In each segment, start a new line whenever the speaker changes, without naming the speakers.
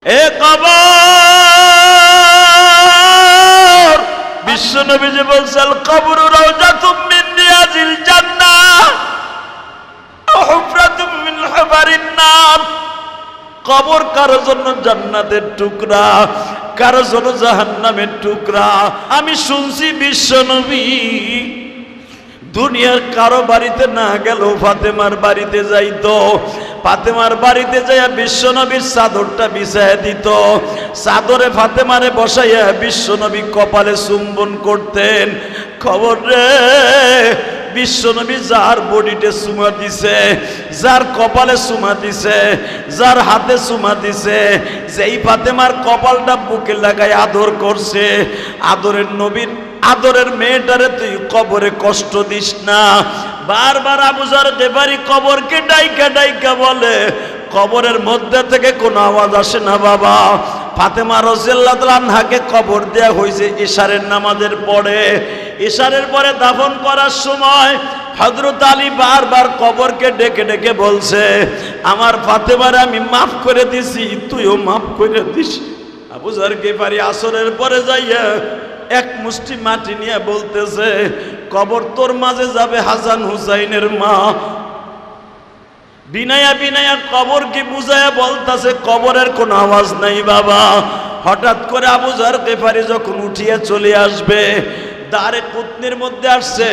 এ কবর, বিশ্ব নবী যে বলছেন কবর রাউজাতুম মিন রিয়াজিল জান্নাহ আও হুফরাতুম মিন হুফারিন নার। কবর কারো জন্য জান্নাতের টুকরা, কারো জন্য জাহান্নামের টুকরা। আমি শুনছি বিশ্ব নবী দুনিয়ার কারো বাড়িতে না গেলেও ফাতেমার বাড়িতে যাইতো। ফাতেমার বাড়িতে যাইয়া বিশ্ব নবীর চাদরটা বিছাইয়া দিত। চাদরে ফাতেমারে বসাইয়া বিশ্ব নবী কপালে চুম্বন করতেন। খবর রে, বিশ্ব নবী যার বডিতে চুমা দিছে, যার কপালে চুমা দিছে, যার হাতে চুমা দিছে, যেই ফাতেমার কপালটা বুকে লাগাই আদর করছে, আদরের নবীর আদরের মেয়েটারে তুই কবরে কষ্ট দিস না। বারবার আবু যর গিফারি কবরকে ডাইকা ডাইকা বলে, কবরের মধ্যে থেকে কোনো আওয়াজ আসে না বাবা। ফাতেমা রাদিয়াল্লাহু তাআলা আনহাকে কবর দেয়া হয়েছে ইশারের নামাজের পরে। ইশারের পরে দাফন করার সময় হযরত আলী বারবার কবরকে ডেকে ডেকে বলছে, আমার ফাতেমারে আমি মাফ করে দিছি, তুইও মাফ করে দিস। আবু যর গিফারি আসরের পরে যাইয়া এক মুষ্টি মাটি নিয়ে বলতেছে, কবর তোর মাঝে যাবে হাসান হুসাইনের মা। বিনায়া বিনায়া কবরকে বুঝায়া বলতেছে কবরের কোনো আওয়াজ নাই বাবা। হঠাৎ করে আবু যর গিফারি যখন উঠিয়া চলে আসবে, দারে কুতনির মধ্যে আসছে।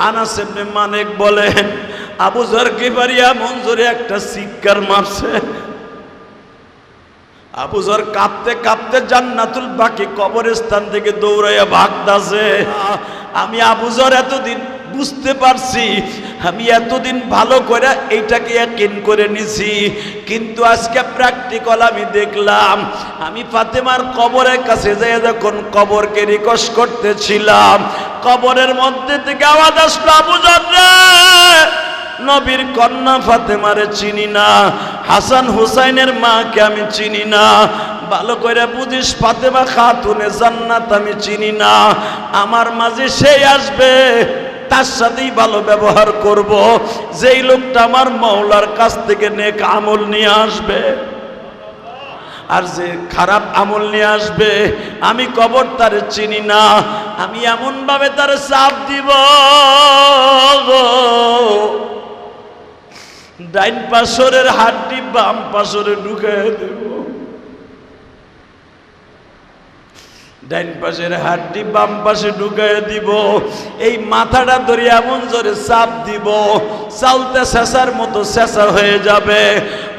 আনাস ইবনে মালিক বলেন, আবু যর গিফারি এমন জোরে একটা চিৎকার মারছে, আবু যর কাঁপতে কাঁপতে জান্নাতুল বাকি কবরস্থান থেকে দৌড়াইয়া ভাগতাছে। আমি আবু যর এতদিন বুঝতে পারছি, আমি এতদিন ভালো করে এইটাকে ইয়াকিন করে নিছি, কিন্তু আজকে প্র্যাকটিক্যাল আমি দেখলাম। আমি ফাতেমার কবরের কাছে যেয়ে যখন কবরকে রিকোয়েস্ট করতেছিলাম, কবরের মধ্যে থেকে আওয়াজ আসলো, আবু যর রে, নবীর কন্যা ফাতেমারে চিনি না, হাসান হুসাইনের মাকে আমি চিনি না, ভালো করে বুঝিস ফাতেমা খাতুনে জান্নাত আমি চিনি না। আমার মাঝে সেই আসবে, তার সাথেই ভালো ব্যবহার করব, যেই লোকটা আমার মাওলার কাছ থেকে নেক আমল নিয়ে আসবে। আর যে খারাপ আমল নিয়ে আসবে, আমি কবর তারে চিনি না, আমি এমন ভাবে তারে চাপ দিব, ডাইন পাশরের হাড্ডি বাম পাশরে ঢুকাই দেব, ডাইন পাশের হাড্ডি বাম পাশে ঢুকাই দিব। এই মাথাটা ধরে এমন জোরে চাপ দিব, চালতে শেষার মতো শেষা হয়ে যাবে।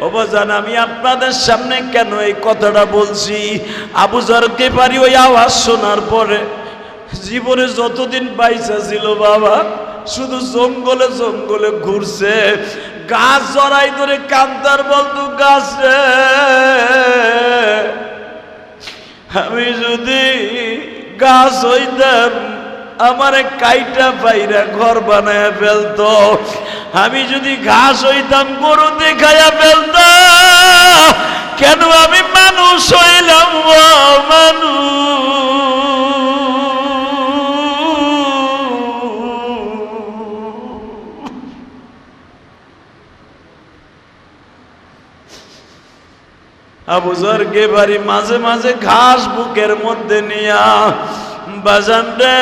ও বাজান, আমি আপনাদের সামনে কেন এই কথাটা বলছি? আবু যর গিফারি ওই আওয়াজ শোনার পরে জীবনে যতদিন বাইসা ছিল বাবা, শুধু জঙ্গলে জঙ্গলে ঘুরছে, গাছ জড়াই ধরে কান্দার বলতো, গাছ রে, আমি যদি গাছ হইতাম আমারে কাইটা পাইরা ঘর বানায়া ফেলতো, আমি যদি ঘাস হইতাম গরু দেখাইয়া ফেলতো, কেন আমি মানুষ হইলাম মানুষ? আবু যর গিফারি মাঝে মাঝে ঘাস বুকের মধ্যে নিয়া বাজান রে,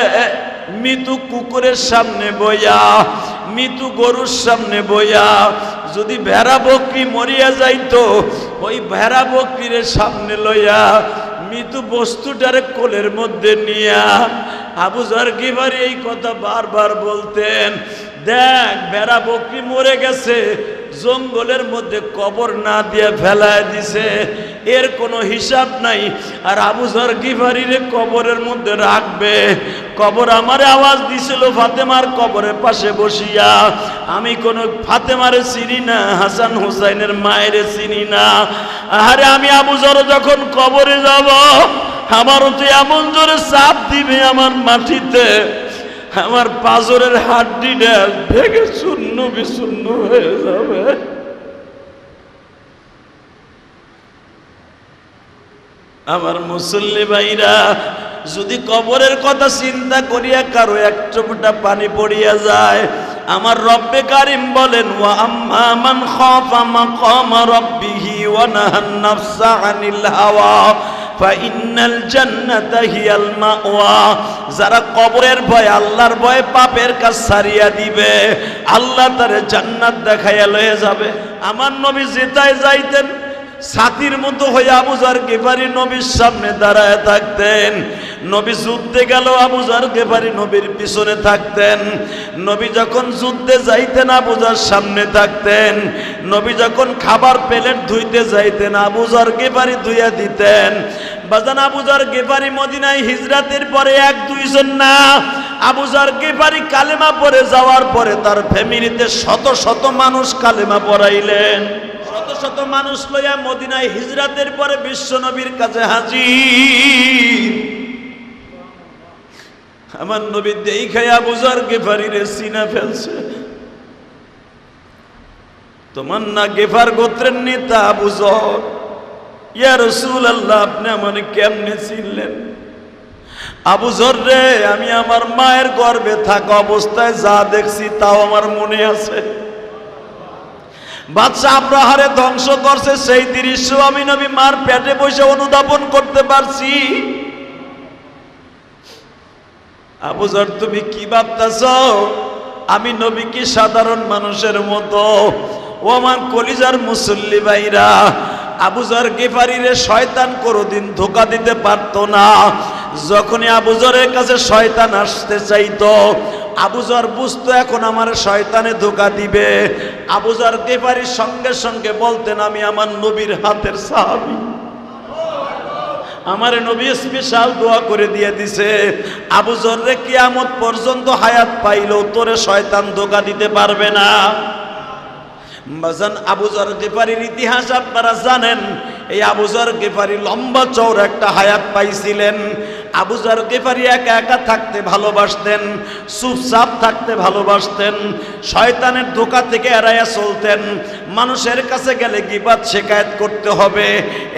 মৃত্যু কুকুরের সামনে বইয়া, মৃত্যু গরুর সামনে বইয়া, যদি ভেড়া বকরি মরিয়া যাইতো, ওই ভেড়া বকরির সামনে লইয়া মৃত্যু বস্তুটারে কোলের মধ্যে নিয়া আবু যর গিফারি এই কথা বারবার বলতেন। দেখ, ভেড়া বকরি মরে গেছে, জঙ্গলের মধ্যে কবর না দিয়ে ফেলায় দিছে, এর কোনো হিসাব নাই। আর আবু যর গিফারিরে কবরের মধ্যে রাখবে। কবর আমারে আওয়াজ দিছিল ফাতেমার কবরের পাশে বসিয়া, আমি কোন ফাতেমারে চিনি না, হাসান হুসাইনের মায়েরে চিনি না। আরে আমি আবু যর যখন কবরে যাব, আমারও তো এমন জোরে চাপ দিবে আমার মাটিতে, আমার পাজরের হাড্ডিটা ভেঙে শূন্য বিশূন্য হয়ে যাবে। আমার মুসল্লি ভাইরা, যদি কবরের কথা চিন্তা করিয়া কারো এক চোখটা পানি পড়িয়া যায়, আমার রব্বে কারিম বলেন, ওয়া আম্মা মান খাফা মাকামা রাব্বিহি ওয়া নাহান নাফসা আনিল হাওয়া ফাইন্নাল জান্নাতা হিয়াল মাওয়া। যারা কবরের ভয়, আল্লাহর ভয়ে পাপের কাজ ছাড়িয়া দিবে, আল্লাহ তারে জান্নাত দেখাইয়া লয়ে যাবে। আমার নবী যেতায় যাইতেন ছাতির মতো হয়ে আবু যর গিফারি নবীর সামনে দাঁড়ায় থাকতেন। নবী যুদ্ধে গেল, আবু যর গিফারি নবীর পিছনে থাকতেন। নবী যখন যুদ্ধে যাইতেন আবু যর সামনে থাকতেন। নবী যখন খাবার প্লেট ধুইতে যাইতেন আবু যর গিফারি ধুইয়া দিতেন। বাজান আবু যর গিফারি মদিনায় হিজরাতের পরে এক দুইজন না, আবু যর গিফারি কালেমা পড়ে যাওয়ার পরে তার ফ্যামিলিতে শত শত মানুষ কালেমা পড়াইলেন। শত শত মানুষ লইয়া মদিনায় হিজরাতের পরে বিশ্ব নবীর কাছে হাজির। আমার নবী দেখায় আবু যর গিফারিরে চিনা ফেলছে। তোমার না গিফার গোত্রের নেতা আবু যর। ইয়া রাসূলুল্লাহ, আপনি আমাকে কেমনে চিনলেন? আবু যর রে, আমি আমার মায়ের গর্ভে থাকা অবস্থায় যা দেখছি তাও আমার মনে আছে। বাদশা আব্রাহারে ধ্বংস করছে সেই দৃশ্য আমি নবী মার পেটে বসে অনুধাবন করতে পারছি। আবু যর, তুমি কি ভাবতেছ আমি নবী কি সাধারণ মানুষের মতো? ও আমার কলিজার মুসল্লি ভাইরা, আবু যর গিফারিরে শয়তান কোনোদিন ধোঁকা দিতে পারতো না। যখনই আবু যরের কাছে শয়তান আসতে চাইতো, আবু যর বুঝতো এখন আমার শয়তানে ধোঁকা দিবে। আবু যর গিফারি সঙ্গে সঙ্গে বলতেন, আমি আমার নবীর হাতের সাহাবী, আমার নবী স্পেশাল দোয়া করে দিয়ে দিছে। আবু যর রে কিয়ামত পর্যন্ত হায়াত পাইলেও তোরে শয়তান ধোঁকা দিতে পারবে না। বাজান, আবু যর গিফারির ইতিহাস আপনারা জানেন। এই আবু যর গিফারি লম্বা চওড়া একটা হায়াত পাইছিলেন। আবু যর গিফারি একা একা থাকতে ভালোবাসতেন, চুপচাপ থাকতে ভালোবাসতেন, শয়তানের ধোঁকা থেকে এড়াইয়া চলতেন। মানুষের কাছে গেলে গীবত শিকায়েত করতে হবে,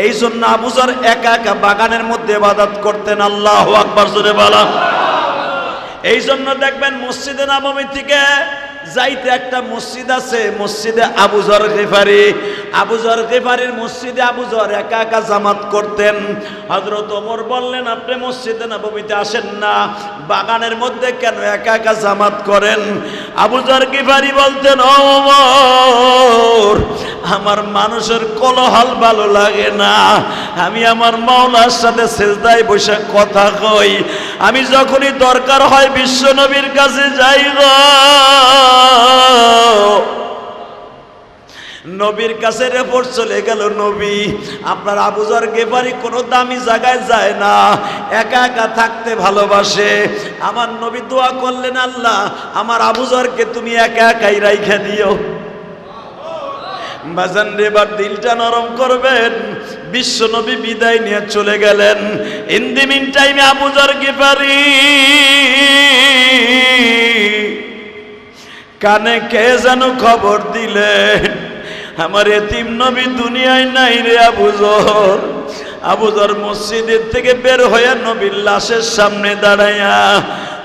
এই জন্য আবু যর একা একা বাগানের মধ্যে ইবাদত করতেন। আল্লাহু আকবার জোরে বলা। এই জন্য দেখবেন মসজিদে নববী থেকে যাইতে একটা মসজিদ আছে, মসজিদে আবু যর গিফারি। আবু যর গিফারির মসজিদে আবু যর একা একা জামাত করতেন। হযরত ওমর বললেন, আপনি মসজিদে নববীতে আসেন না, বাগানের মধ্যে কেন একা একা জামাত করেন? আবু যর গিফারি বলতেন, ও ওমর, আমার মানুষের কোলাহল ভালো লাগে না, আমি আমার মাওলার সাথে সিজদায় বসে কথা কই। আমি যখনই দরকার হয় বিশ্ব নবীর কাছে যাই গো, নবীর কাছে রিপোর্ট চলে গেল, নবী আপনার আবু যর গিফারি কোনো দামি জায়গায় যায় না, একা একা থাকতে ভালোবাসে। আমার নবী দোয়া করলেন, আল্লাহ আমার আবু যরকে তুমি একা একাই রাইখা দিও। বাজান রে, এবার দিলটা নরম করবেন। বিশ্ব নবী বিদায় নিয়ে চলে গেলেন। ইন দি মিন টাইমে আবু যর গিফারি কানে কে যেন খবর দিলেন, আমার এতিম নবী দুনিয়ায় নাই রে আবু যর। আবু যর মসজিদের থেকে বের হয়ে নবীর লাশের সামনে দাঁড়াইয়া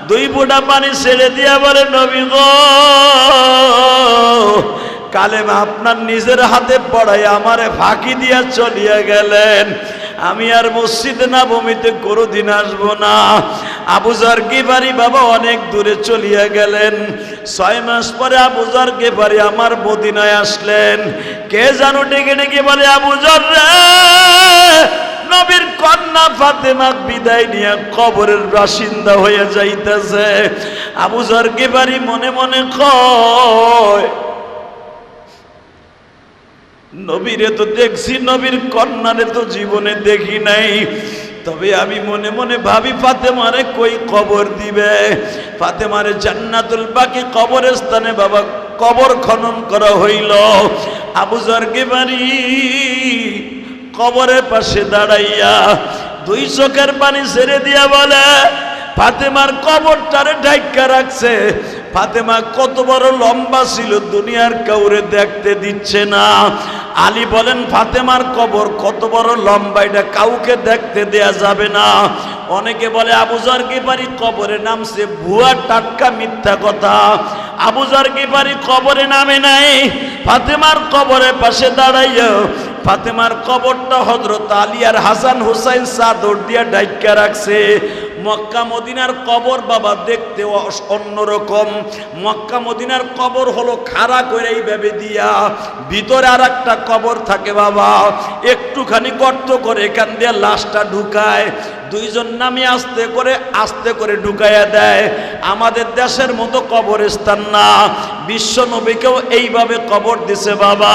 দুই ফোঁটা পানি ছেড়ে দিয়া বলে, নবী গো, কালেমা আপনার নিজের হাতে পড়াই আমারে ফাঁকি দিয়া চলিয়া গেলেন, আমি আর মসজিদে নববীতে কোনোদিন আসবো না। আবু যর গিফারি বাবা অনেক দূরে চলিয়া গেলেন। 6 মাস পরে আবু যর গিফারি আমার মদিনায় আসলেন। কে জানো ডেকে ডেকে বলে, আবু যর রে, নবীর কন্যা ফাতেমা বিদায় নিয়ে কবরের বাসিন্দা হয়ে যাইতেছে। আবু যর গিফারি মনে মনে কয়, নবীরে তো দেখছি, নবীর কন্যারে তো জীবনে দেখি নাই, তবে আমি মনে মনে ভাবি ফাতেমারে কই কবর দিবে। ফাতেমারে জান্নাতুল বাকি কবরস্থানে বাবা কবর খনন করা হইল। আবু যর গিফারি কবরের পাশে দাঁড়াইয়া দুই চোখের পানি ছেড়ে দিয়া বলে, ফাতেমার কবরটারে ঢাইকা রাখছে। ফাতেমা কত বড় লম্বা ছিল, দুনিয়ার কাউরে দেখতে দিচ্ছে না। আলী বলেন, ফাতেমার কবর কত বড় লম্বা, এটা কাউকে দেখতে দেয়া যাবে না। অনেকে বলে আবু যর গিফারি কবরে নামছে, ভুয়া টাটকা মিথ্যা কথা। আবু যর গিফারি কবরে নামে নাই, ফাতেমার কবরের পাশে দাঁড়াইয়া ফাতেমার কবরটা হযরত আলী আর হাসান হুসাইন চাদর দিয়া ঢাইকা রাখছে। মক্কা মদিনার কবর বাবা দেখতে অন্যরকম। মক্কা মদিনার কবর হলো খাড়া করে এইভাবে দিয়া, ভিতরে আর একটা কবর থাকে বাবা, একটুখানি গর্ত করে এখান দিয়ে লাশটা ঢুকায়, দুইজন নামে আস্তে করে ঢুকাইয়া দেয়। আমাদের দেশের মতো কবরস্থান না, বিশ্ব নবীকেও এইভাবে কবর দিছে বাবা।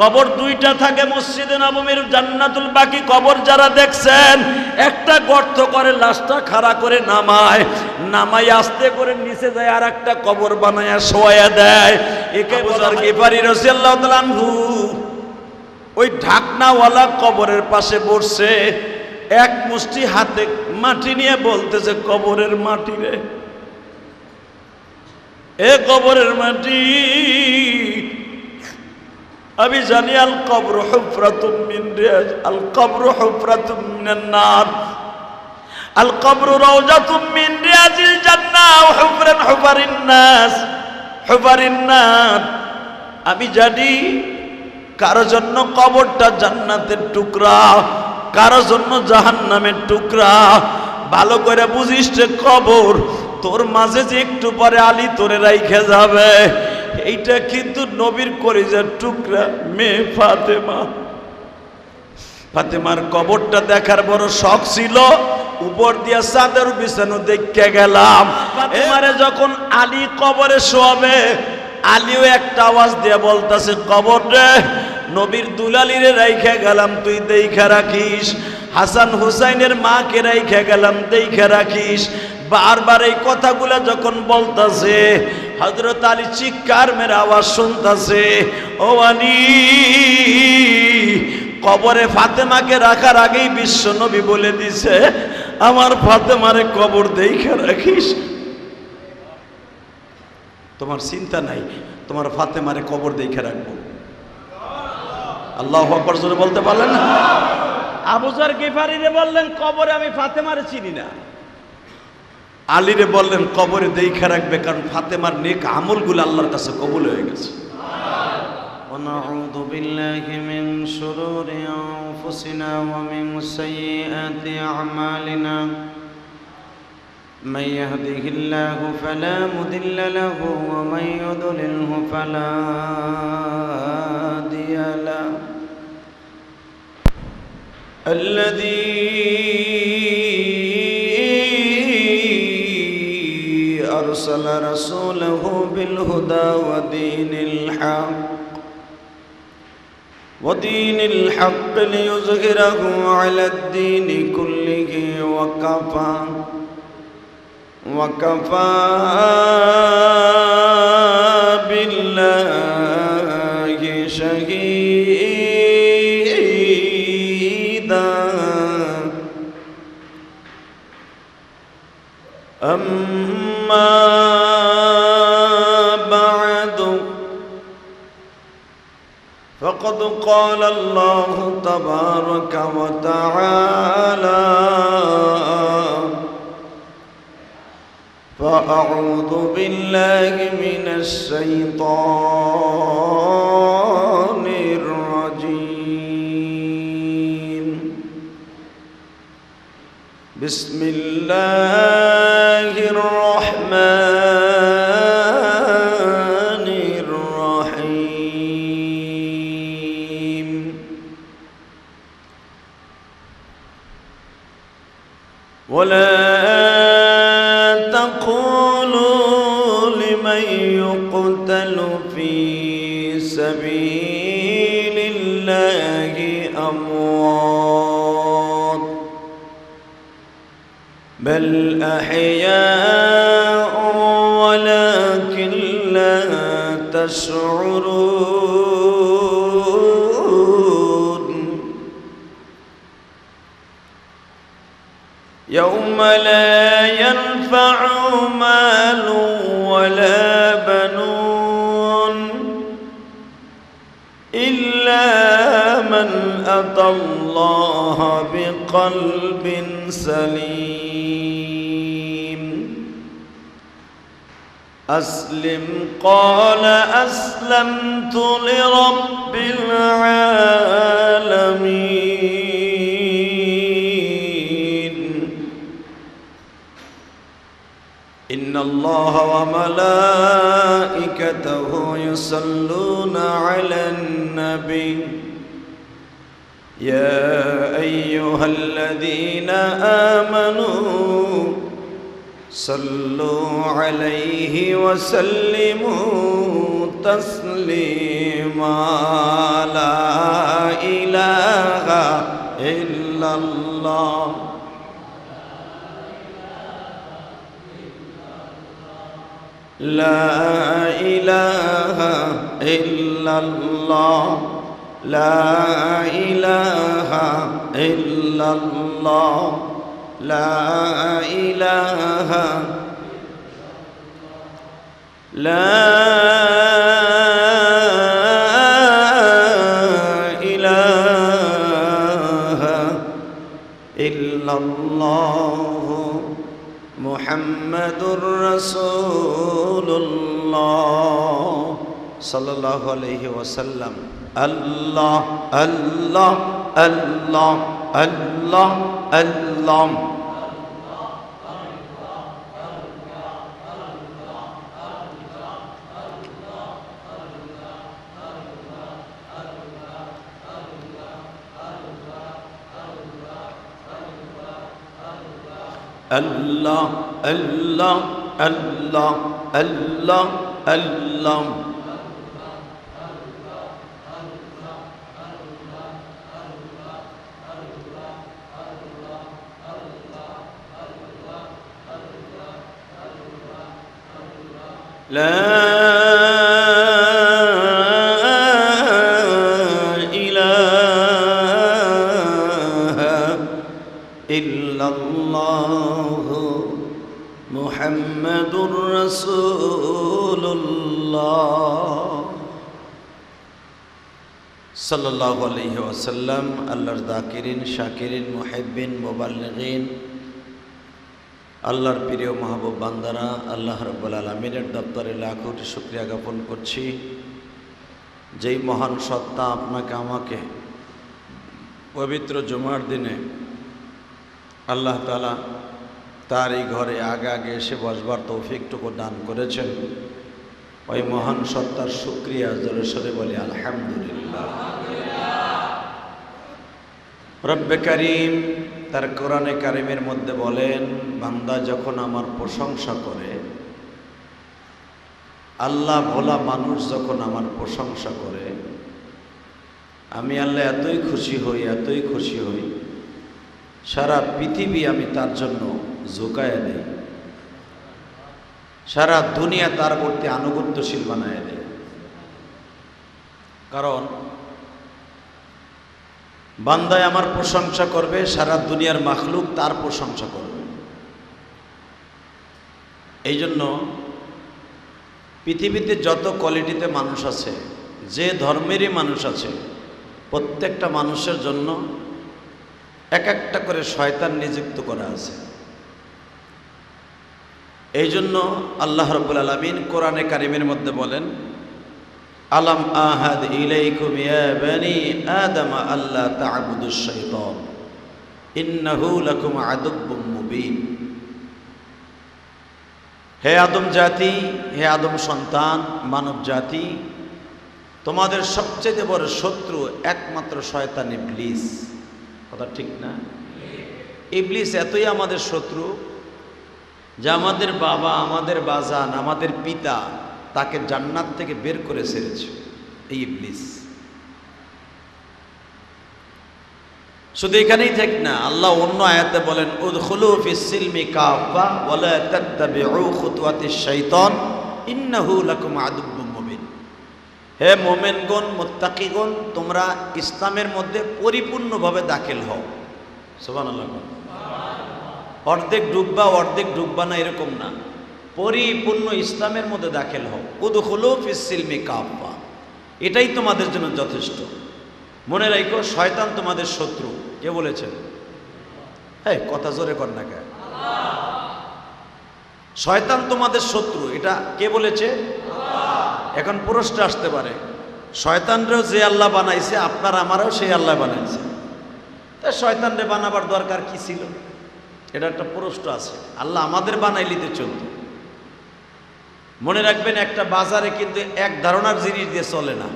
কবর দুইটা থাকে মসজিদে নববীর জান্নাতুল বাকি কবর যারা দেখছেন, একটা গর্ত করে লাশটা খাড়া করে নামায় আস্তে করে নিচে যায় আর একটা কবর বানায়া শোয়া দেয়। একে বুজার গিফারি রাদিয়াল্লাহু তাআলা আনহু ওই ঢাকনাওয়ালা কবরের পাশে বসে এক মুষ্টি হাতে মাটি নিয়ে বলতেছে, কবরের মাটি রে, এ কবরের মাটি, আমি জানি আল কবর হুফরাতুম মিন রিয়াজ, আল কবর হুফরাতুম মিনান নার, আল কবর রাওজাতুম মিন রিয়াজিল জান্নাহ ওয়া হুফরান হুফারিন নাস, হুফারিন নার। আমি জানি কারো জন্য কবরটা জান্নাতের টুকরা, কারো জন্য জাহান্নামের টুকরা। ভালো করে বুঝিস রে, কবর তোর মাঝে যে একটু পরে আলী তোরে রাইখে যাবে, এইটা কিন্তু নবীর কলিজার টুকরা মেয়ে ফাতেমা। ফাতেমার কবরটা দেখার বড় শখ ছিল, উপর দিয়া চাদর বিছানো দেখতে গেলাম। ফাতেমারে যখন আলী কবরে শোয়াবে, আলীও একটা আওয়াজ দিয়ে বলতাছে, কবর রে, নবীর দুলালিরে রাইখা গেলাম, তুই দেইখা রাখিস। হাসান হুসাইনের মাকে রাইখা গেলাম, দেইখা রাখিস। বারবার এই কথাগুলো যখন বলতাছে, হযরত আলী চিৎকার মেরে আওয়াজ শুনতাছে, ও আলী, কবরে ফাতেমাকে রাখার আগেই বিশ্ব নবী বলে দিছে, আমার ফাতেমারে কবর দেইখা রাখিস। তোমার চিন্তা নাই, তোমার ফাতেমারে কবর দেইখা রাখবো। আল্লাহু আকবার জোরে বলতে পারলেন না? আবু যর গিফারিরে বললেন, কবরে আমি ফাতেমারে চিনি না। আলীরে বললেন, কবরে দেইখা রাখবে, কারণ ফাতেমার নেক আমলগুলো আল্লাহর কাছে কবুল হয়ে গেছে।
ونعوذ بالله من شرور أنفسنا ومن سيئات أعمالنا من يهده الله فلا مضل له ومن يضلله فلا هادي له الذي أرسل رسوله بالهدى ودين الحق ليظهره على الدين كله وكفى بالله شهيدا أما بعد فقد قال الله تبارك وتعالى فأعوذ بالله من الشيطان الرجيم بسم الله الرحمن الرحيم ولا تقولوا لمن يقتل في سبيل الله أموات بل أحياء ولكن لا تشعرون يوم لا ينفع مال ولا بنون إلا من أتى الله بقلب سليم
أسلم قال أسلمت لرب العالمين إن الله وملائكته يصلون على النبي يا أيها الذين آمنوا صلوا عليه وسلموا تسليما لا إله إلا الله لا إله إلا الله لا إله إلا الله لا إله لا إله إلا الله محمد رسول الله صلى الله عليه وسلم الله الله الله الله الله الله الله الله الله الله لا إله إلا الله محمد رسول الله সাল্লাল্লাহু আলাইহি ওয়াসাল্লাম। আল্লাহর যাকিরিন, শাকিরিন, মুহিব্বিন, মুবাল্লিগিন, আল্লাহর প্রিয় মাহবুব বান্দারা, আল্লাহ রাব্বুল আলামিনের দপ্তরে লাখ কোটি শুকরিয়া জ্ঞাপন করছি। যেই মহান সত্তা আপনাকে আমাকে পবিত্র জুমার দিনে আল্লাহ তাআলা তার এই ঘরে আগে আগে এসে বসবার তৌফিকটুকু দান করেছেন, ওই মহান সত্তার শুকরিয়া জোরে সোরে বলি আলহামদুলিল্লাহ। রব্বে কারীম তার কোরআনে কারিমের মধ্যে বলেন, বান্দা যখন আমার প্রশংসা করে, আল্লাহ ভোলা মানুষ যখন আমার প্রশংসা করে, আমি আল্লাহ এতই খুশি হই, এতই খুশি হই, সারা পৃথিবী আমি তার জন্য ঝুঁকায় দেই, সারা দুনিয়া তার প্রতি আনুগত্যশীল বানায় দেয়। কারণ বান্দায় আমার প্রশংসা করবে, সারা দুনিয়ার মাখলুক তার প্রশংসা করবে। এই জন্য পৃথিবীতে যত কোয়ালিটিতে মানুষ আছে, যে ধর্মেরই মানুষ আছে, প্রত্যেকটা মানুষের জন্য এক একটা করে শয়তান নিযুক্ত করা আছে। এই জন্য আল্লাহ রাব্বুল আলামিন কোরআনে কারিমের মধ্যে বলেন, আলাম আহাদ ইলাইকুম ইয়া বানি আদম আল্লা তা'বুদুশ শাইতান ইন্নাহু লাকুম আদুব্বুম মুবিন। হে আদম জাতি, হে আদম সন্তান, মানব জাতি, তোমাদের সবচেয়ে বড় শত্রু একমাত্র শয়তান ইবলিস। কথা ঠিক না? ইবলিস এতই আমাদের শত্রু যে আমাদের বাবা, আমাদের বাজান, আমাদের পিতা তাকে জান্নাত থেকে বের করে ছেড়েছে এই ইবলিস। শুধু এখানেই থাক না, আল্লাহ অন্য আয়াতে বলেন, উদখুলু ফিস সিলমি কাফা ওয়া লা তাত্তাবিউ খুতুওয়াতিশ শাইতান ইন্নাহু লাকুম আদুব্বুম মুবিন। হে মুমিনগণ, মুত্তাকিগণ, তোমরা ইসলামের মধ্যে পরিপূর্ণভাবে দাখিল হও। সুবহানাল্লাহ। অর্ধেক ডুববা অর্ধেক ডুববা না, এরকম না, পরিপূর্ণ ইসলামের মধ্যে দাখিল হও। উদখুলু ফিস সিলমি কাফা, এটাই তোমাদের জন্য যথেষ্ট। মনে রাখো, শয়তান তোমাদের শত্রু। কে বলেছেন? হ্যাঁ, কথা জোরে কর না কে? শয়তান তোমাদের শত্রু, এটা কে বলেছে? এখন প্রশ্ন আসতে পারে, শয়তানরেও যে আল্লাহ বানাইছে আপনার আমারও সেই আল্লাহ বানাইছে, তা শয়তানরে বানাবার দরকার কি ছিল? এটা একটা প্রশ্ন আছে। আল্লাহ আমাদের বানাইলিতে চলত। মনে রাখবেন, একটা বাজারে কিন্তু এক ধারণার জিনিস দিয়ে চলে না।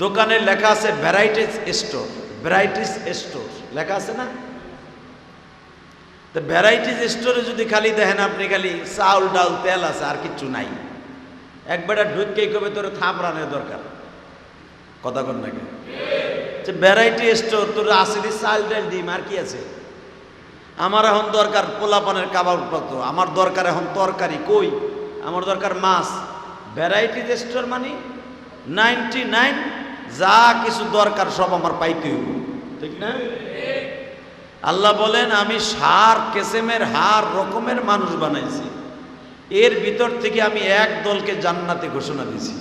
দোকানে লেখা আছে ভ্যারাইটিস স্টোর, ভ্যারাইটিস স্টোর লেখা আছে না? তো ভ্যারাইটিস স্টোরে যদি খালি দেখেন আপনি খালি চাউল ডাল তেল আছে আর কিচ্ছু নাই, একবারটা ঢুককেই কবে তোর থাপড়ানোর দরকার, কথা কন নাকি? যে ভ্যারাইটি স্টোর, তোর আছে চাল ডাল ডিম আর কি আছে? আমার এখন দরকার পোলাপানের কাবাব পাতো, আমার দরকার এখন তরকারি কই, আমার দরকার মাছ। ভ্যারাইটিস স্টোর মানে 99 যা কিছু দরকার সব আমার পাইতে হইব, ঠিক না? আল্লাহ বলেন আমি সার কেসেমের হার রকমের মানুষ বানাইছি, এর ভিতর থেকে আমি এক দলকে জান্নাতে ঘোষণা দিছি।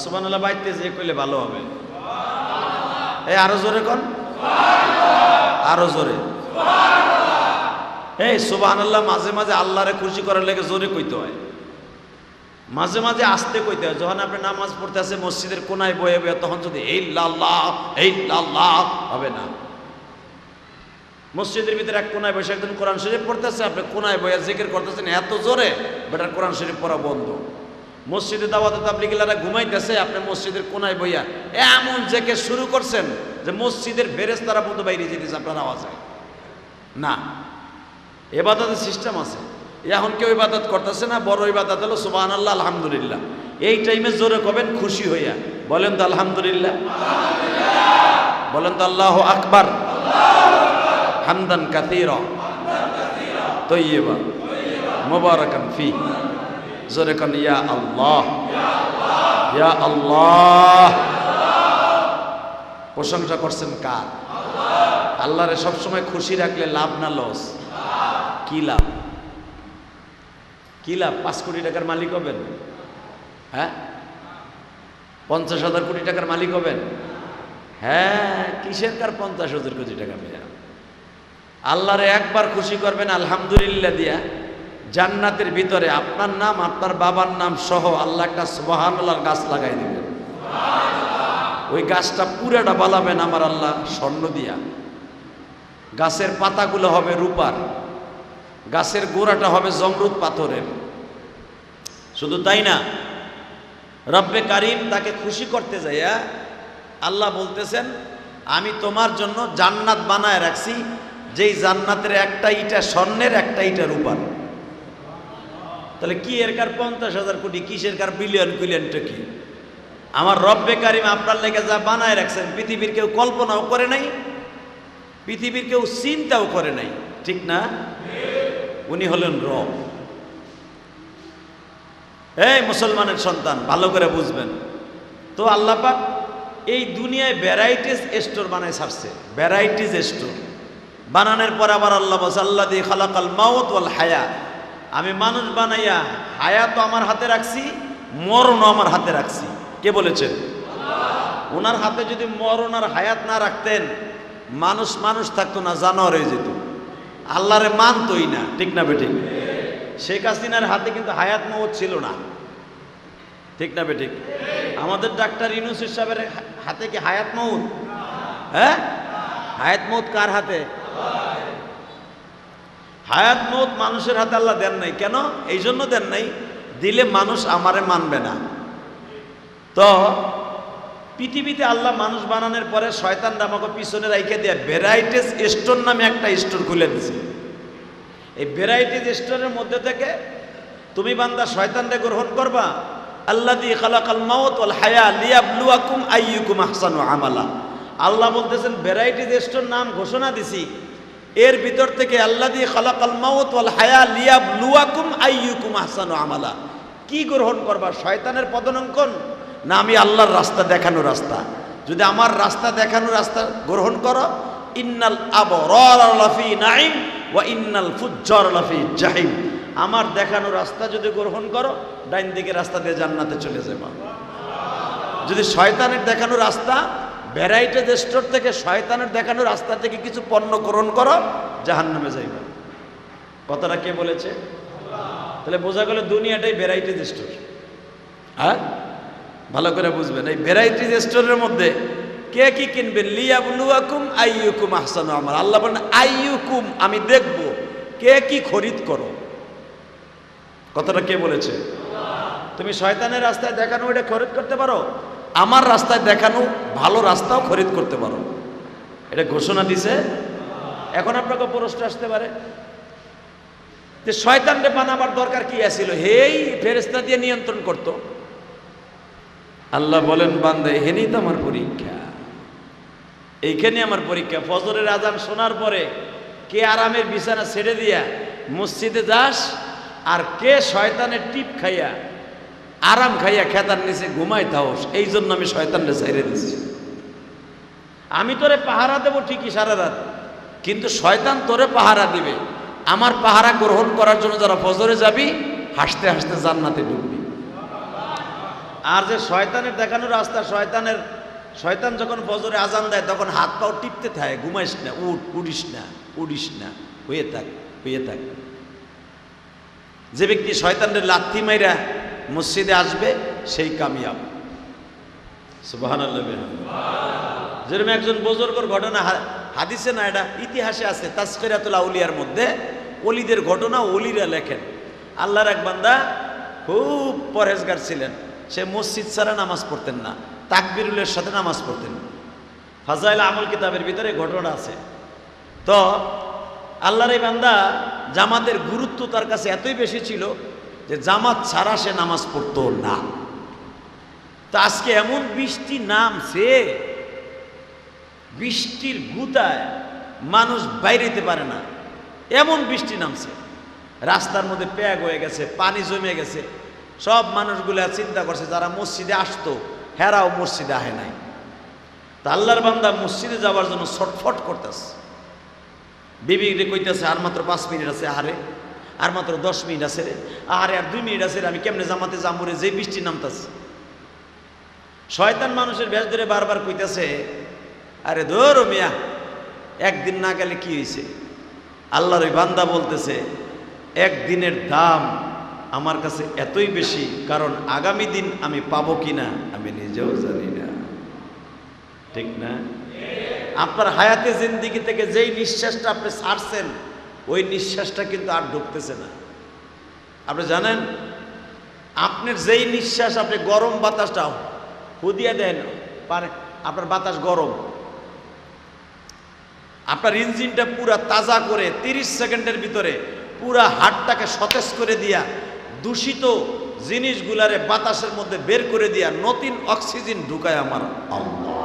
সুবহানাল্লাহ বাইতে যে কইলে ভালো হবে। এই আরো জোরে কোন, আরো জোরে। এই সুবহানাল্লাহ মাঝে মাঝে আল্লাহরে খুশি করার লেগে জোরে কইতে হয়, মাঝে মাঝে আস্তে কইতে হয়। যখন আপনি নামাজ পড়তে আছে মসজিদের কোনায় বয়ে বয়ে, তখন যদি এই লাল্লাহ হবে না। মসজিদের ভিতরে এক কোনায় বসে একজন কোরআন শরীফ পড়তেছে, আপনি কোনায় বয়ে জিকির করতেছেন এত জোরে, বেটার কোরআন শরীফ পড়া বন্ধ। মসজিদে দাওয়াতে তাবলীগীরা ঘুমাইতেছে, আপনি মসজিদের কোনায় বইয়া এমন জেকে শুরু করছেন যে মসজিদের ফেরেশতারা পর্যন্ত বাইরে যেতেছে আপনার আওয়াজে। না, ইবাদতের সিস্টেম আছে। এখন কেউ ইবাদত করতেছে না, বড় ইবাদত হলো সুবহানাল্লাহ আলহামদুলিল্লাহ। এই টাইমে জোরে কবেন খুশি হইয়া, বলেন তো আলহামদুলিল্লাহ, বলেন তো আল্লাহু আকবার, হামদান কাসীরা তাইয়্যিবা মুবারাকান ফি। জোরে কোন ইয়া আল্লাহ, ইয়া আল্লাহ। প্রশংসা করছেন কার? আল্লাহরে সবসময় খুশি রাখলে লাভ না লস? কি লাভ? কি লাভ? 5 কোটি টাকার মালিক হবেন? হ্যাঁ, 50,000 কোটি টাকার মালিক হবেন? হ্যাঁ, কিসের কার 50,000 কোটি টাকা পেয়ে? আল্লাহরে একবার খুশি করবেন আলহামদুলিল্লাহ দিয়া, জান্নাতের ভিতরে আপনার নাম আপনার বাবার নাম সহ আল্লাহ একটা সুবহানাল্লাহর গাছ লাগাই দিবেন। ওই গাছটা পুরাটা বালাবেন আমার আল্লাহ স্বর্ণ দিয়া, গাছের পাতাগুলো হবে রূপার, গাছের গোড়াটা হবে জমরুদ পাথরের। শুধু তাই না, রব্বে কারিম তাকে খুশি করতে যাইয়া আল্লাহ বলতেছেন আমি তোমার জন্য জান্নাত বানায় রাখছি, যেই জান্নাতের একটা ইটা স্বর্ণের একটা ইটা রূপার। তাহলে কি এর কার 50,000 কোটি, কিসের কার বিলিয়ন বিলিয়নটা কি? আমার রব্বে কারিম আপনার লেগে যা বানায় রাখছেন পৃথিবীর কেউ কল্পনাও করে নাই, পৃথিবীর কেউ চিন্তাও করে নাই, ঠিক না? উনি হলেন রব। এই মুসলমানের সন্তান ভালো করে বুঝবেন তো, আল্লাহ পাক এই দুনিয়ায় ভ্যারাইটিস স্টোর বানায় ছাড়ছে। ভ্যারাইটিস স্টোর বানানোর পর আবার আল্লাহ বলছে আল্লাযী খালাকাল মাউত ওয়াল হায়া, আমি মানুষ বানাইয়া হায়াতও আমার হাতে রাখছি, মরণও আমার হাতে রাখছি। কে বলেছেন? ওনার হাতে যদি মরণ আর হায়াত না রাখতেন, মানুষ মানুষ থাকতো না, জানোয়ার হয়ে যেত, আল্লাহরে মানতই না, ঠিক না বেঠিক? শেখ হাসিনার হাতে কিন্তু হায়াত মওত ছিল না, ঠিক না বেঠিক? আমাদের ডাক্তার ইউনূস সাহেবের হাতে কি হায়াত মওত? হ্যাঁ, হায়াত মওত কার হাতে? হায়াত মওত মানুষের হাতে আল্লাহ দেন নাই। কেন? এই জন্য দেন নাই, দিলে মানুষ আমারে মানবে না। তো পৃথিবীতে আল্লাহ মানুষ বানানোর পরে শয়তানরা আমাকে পিছনে রাইখে দেয়া ভ্যারাইটিস স্টোর নামে একটা স্টোর খুলে দিছে। এই ভ্যারাইটিস স্টোরের মধ্যে থেকে তুমি বান্দা শয়তানরে গ্রহণ করবা। আল্লাযী খালাকাল মাউত ওয়াল হায়া লিয়াবলুয়াকুম আইয়ুকুম আহসানু আমালা। আল্লাহ বলতেছেন ভ্যারাইটিস স্টোর নাম ঘোষণা দিছি, এর ভিতর থেকে আল্লাযী খালাকাল মাউত ওয়াল হায়া লিয়াবলুয়াকুম আইয়ুকুম আহসানু আমালা। কি গ্রহণ করবা? শয়তানের পদাঙ্কন না আমি আল্লাহর রাস্তা দেখানো রাস্তা? যদি আমার রাস্তা দেখানো রাস্তা গ্রহণ করো, ইন্নাল আবরার লাফি নাঈম ওয়া ইন্নাল ফুজ্জার লাফি জাহিম। আমার দেখানো রাস্তা যদি গ্রহণ করো, ডাইন দিকে রাস্তা দিয়ে জান্নাতে চলে যাবা। যদি শয়তানের দেখানো রাস্তা, ভ্যারাইটিস স্টোর থেকে শয়তানের দেখানো রাস্তা থেকে কিছু পণ্য গ্রহণ করো, জাহান্নামে যাইবা। কথাটা কে বলেছে? তাহলে বোঝা গেল দুনিয়াটাই ভ্যারাইটিজ স্টোর। হ্যাঁ, ভালো করে বুঝবেন, এই ভ্যারাইটিজ স্টোরের মধ্যে কে কি কিনবেন, লিয়াবলুয়াকুম আইয়ুকুম আহসানু আমালা। আল্লাহ বলেন আইয়ুকুম, আমি দেখব কে কি খরিদ করো। কথাটা কে বলেছে? তুমি শয়তানের রাস্তায় দেখানো এটা খরিদ করতে পারো, আমার রাস্তায় দেখানো ভালো রাস্তাও খরিদ করতে পারো, এটা ঘোষণা দিছে। এখন আপনাকে প্রশ্ন আসতে পারে যে শয়তানরে বানাবার দরকার কি আছিল, হেই ফেরেশতা দিয়ে নিয়ন্ত্রণ করত। আল্লাহ বলেন বান্দা এখানেই তো আমার পরীক্ষা, এইখানে আমার পরীক্ষা। ফজরের আজান শোনার পরে কে আরামের বিছানা ছেড়ে দিয়া মসজিদে যাস, আর কে শয়তানের টিপ খাইয়া আরাম খাইয়া খেতার নিচে ঘুমাই থাওস। এই জন্য আমি শয়তানরে ছেড়ে দিচ্ছি। আমি তোরে পাহারা দেবো ঠিকই সারা রাত, কিন্তু শয়তান তোরে পাহারা দিবে। আমার পাহারা গ্রহণ করার জন্য যারা ফজরে যাবি, হাসতে হাসতে জান্নাতে ঢুকবি। আর যে শয়তানের দেখানো রাস্তা, শয়তান যখন ফজরে আজান দেয় তখন হাত পাও টিপতে থাকে, ঘুমাইস না, উড়িস না, উড়িস না, হয়ে থাক, হয়ে থাক। যে ব্যক্তি শয়তানের লাথি মাইরা মসজিদে আসবে সেই কামিয়াব। সুবহানাল্লাহ। যেরকম একজন বুজুর্গর ঘটনা হাদিসে না, এটা ইতিহাসে আছে, তাজকিরাতুল আউলিয়ার মধ্যে ওলিদের ঘটনা ওলিরা লেখেন। আল্লাহর এক বান্দা খুব পরহেজগার ছিলেন, সে মসজিদ ছাড়া নামাজ পড়তেন না, তাকবিরুলের সাথে নামাজ পড়তেন। ফাজাইল আমল কিতাবের ভিতরে ঘটনা আছে। তো আল্লাহর এই বান্দা জামাতের গুরুত্ব তার কাছে এতই বেশি ছিল যে জামাত ছাড়া সে নামাজ পড়তো না। তো আজকে এমন বৃষ্টি নামছে, বৃষ্টির গুতায় মানুষ বাইরেতে পারে না, এমন বৃষ্টি নামছে, রাস্তার মধ্যে প্যাগ হয়ে গেছে, পানি জমে গেছে। সব মানুষগুলা চিন্তা করছে যারা মসজিদে আসতো হেরাও মসজিদে আহে নাই। তা আল্লাহর বান্দা মসজিদে যাওয়ার জন্য ছটফট করতেছে, বিবিরে কইতেছে আর মাত্র 5 মিনিট আছে, আরে আর মাত্র 10 মিনিট আছে রে, আরে আর 2 মিনিট আছে রে, আমি কেমনে জামাতে যাবো রে, যে বৃষ্টি নামতেছে। শয়তান মানুষের ভেষ ধরে বারবার কইতেছে আরে ধরো মিয়া, একদিন না গেলে কি হয়েছে। আল্লাহর ওই বান্দা বলতেছে একদিনের দাম আমার কাছে এতই বেশি, কারণ আগামী দিন আমি পাবো কিনা আমি নিজেও জানি না। ঠিক না? আপনার হায়াতে জিন্দিগি থেকে যেই নিঃশ্বাসটা আপনি ছাড়ছেন, ওই নিঃশ্বাসটা কিন্তু আর ঢুকতেছে না। আপনি জানেন, আপনার যেই নিঃশ্বাস, আপনি গরম বাতাসটা হুদিয়া দেন পারে, আপনার বাতাস গরম, আপনার ইঞ্জিনটা পুরা তাজা করে 30 সেকেন্ডের ভিতরে পুরা হাড়টাকে সতেজ করে দিয়া, দূষিত জিনিসগুলারে বাতাসের মধ্যে বের করে দিয়া নতুন অক্সিজেন ঢুকায় আমার আল্লাহ।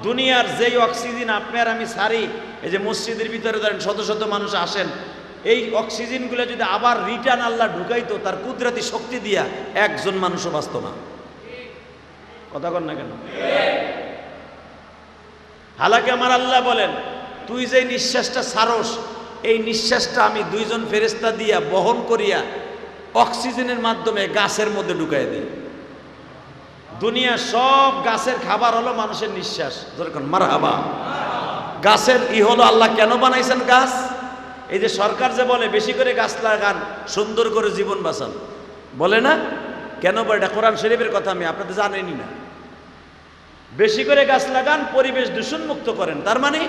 দুনিয়ার যেই অক্সিজেন আপনার আমি সারি, এই যে মসজিদের ভিতরে ধরেন শত শত মানুষ আসেন, এই অক্সিজেনগুলো যদি আবার রিটার্ন আল্লাহ ঢুকাইতো তার কুদরতি শক্তি দিয়া, একজন মানুষও বাঁচত না। কথা কন না কেন? হালাকে আমার আল্লাহ বলেন তুই যে নিঃশ্বাসটা ছাড়স, এই নিঃশ্বাসটা আমি 2 জন ফেরেশতা দিয়া বহন করিয়া অক্সিজেনের মাধ্যমে গাছের মধ্যে ঢুকাই দিই। দুনিয়া সব গাছের খাবার হলো মানুষের নিঃশ্বাস। যেরকম মারহাবা, গাছের হলো আল্লাহ কেন বানাইছেন গাছ? এই যে সরকার যে বলে বেশি করে গাছ লাগান, সুন্দর করে জীবন বাঁচান, বলে না কেন? বলে এটা কোরআন শরীফের কথা, আমি আপনাদের জানেনই না। বেশি করে গাছ লাগান, পরিবেশ দূষণ মুক্ত করেন। তার মানে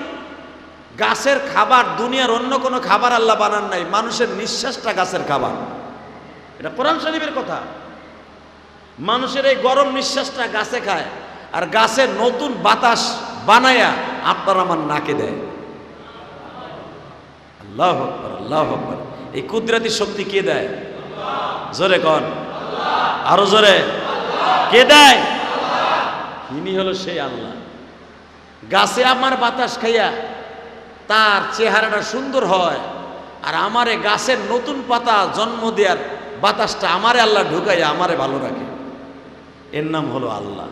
গাছের খাবার, দুনিয়ার অন্য কোনো খাবার আল্লাহ বানান নাই, মানুষের নিঃশ্বাসটা গাছের খাবার। এটা কোরআন শরীফের কথা। মানুষের এই গরম নিঃশ্বাসটা গাছে খায়, আর গাছে নতুন বাতাস বানায়া আপনার আমার নাকে দেয়। আল্লাহু আকবার, আল্লাহু আকবার। এই কুদরতি শক্তি কে দেয়? জোরে কন, আরো জোরে। কে দেয়? ইনি হলো সেই আল্লাহ। গাছে আমার বাতাস খাইয়া তার চেহারাটা সুন্দর হয়, আর আমারে গাছের নতুন পাতা জন্ম দেওয়ার বাতাসটা আমারে আল্লাহ ঢুকাইয়া আমারে ভালো রাখে। এর নাম হলো আল্লাহ।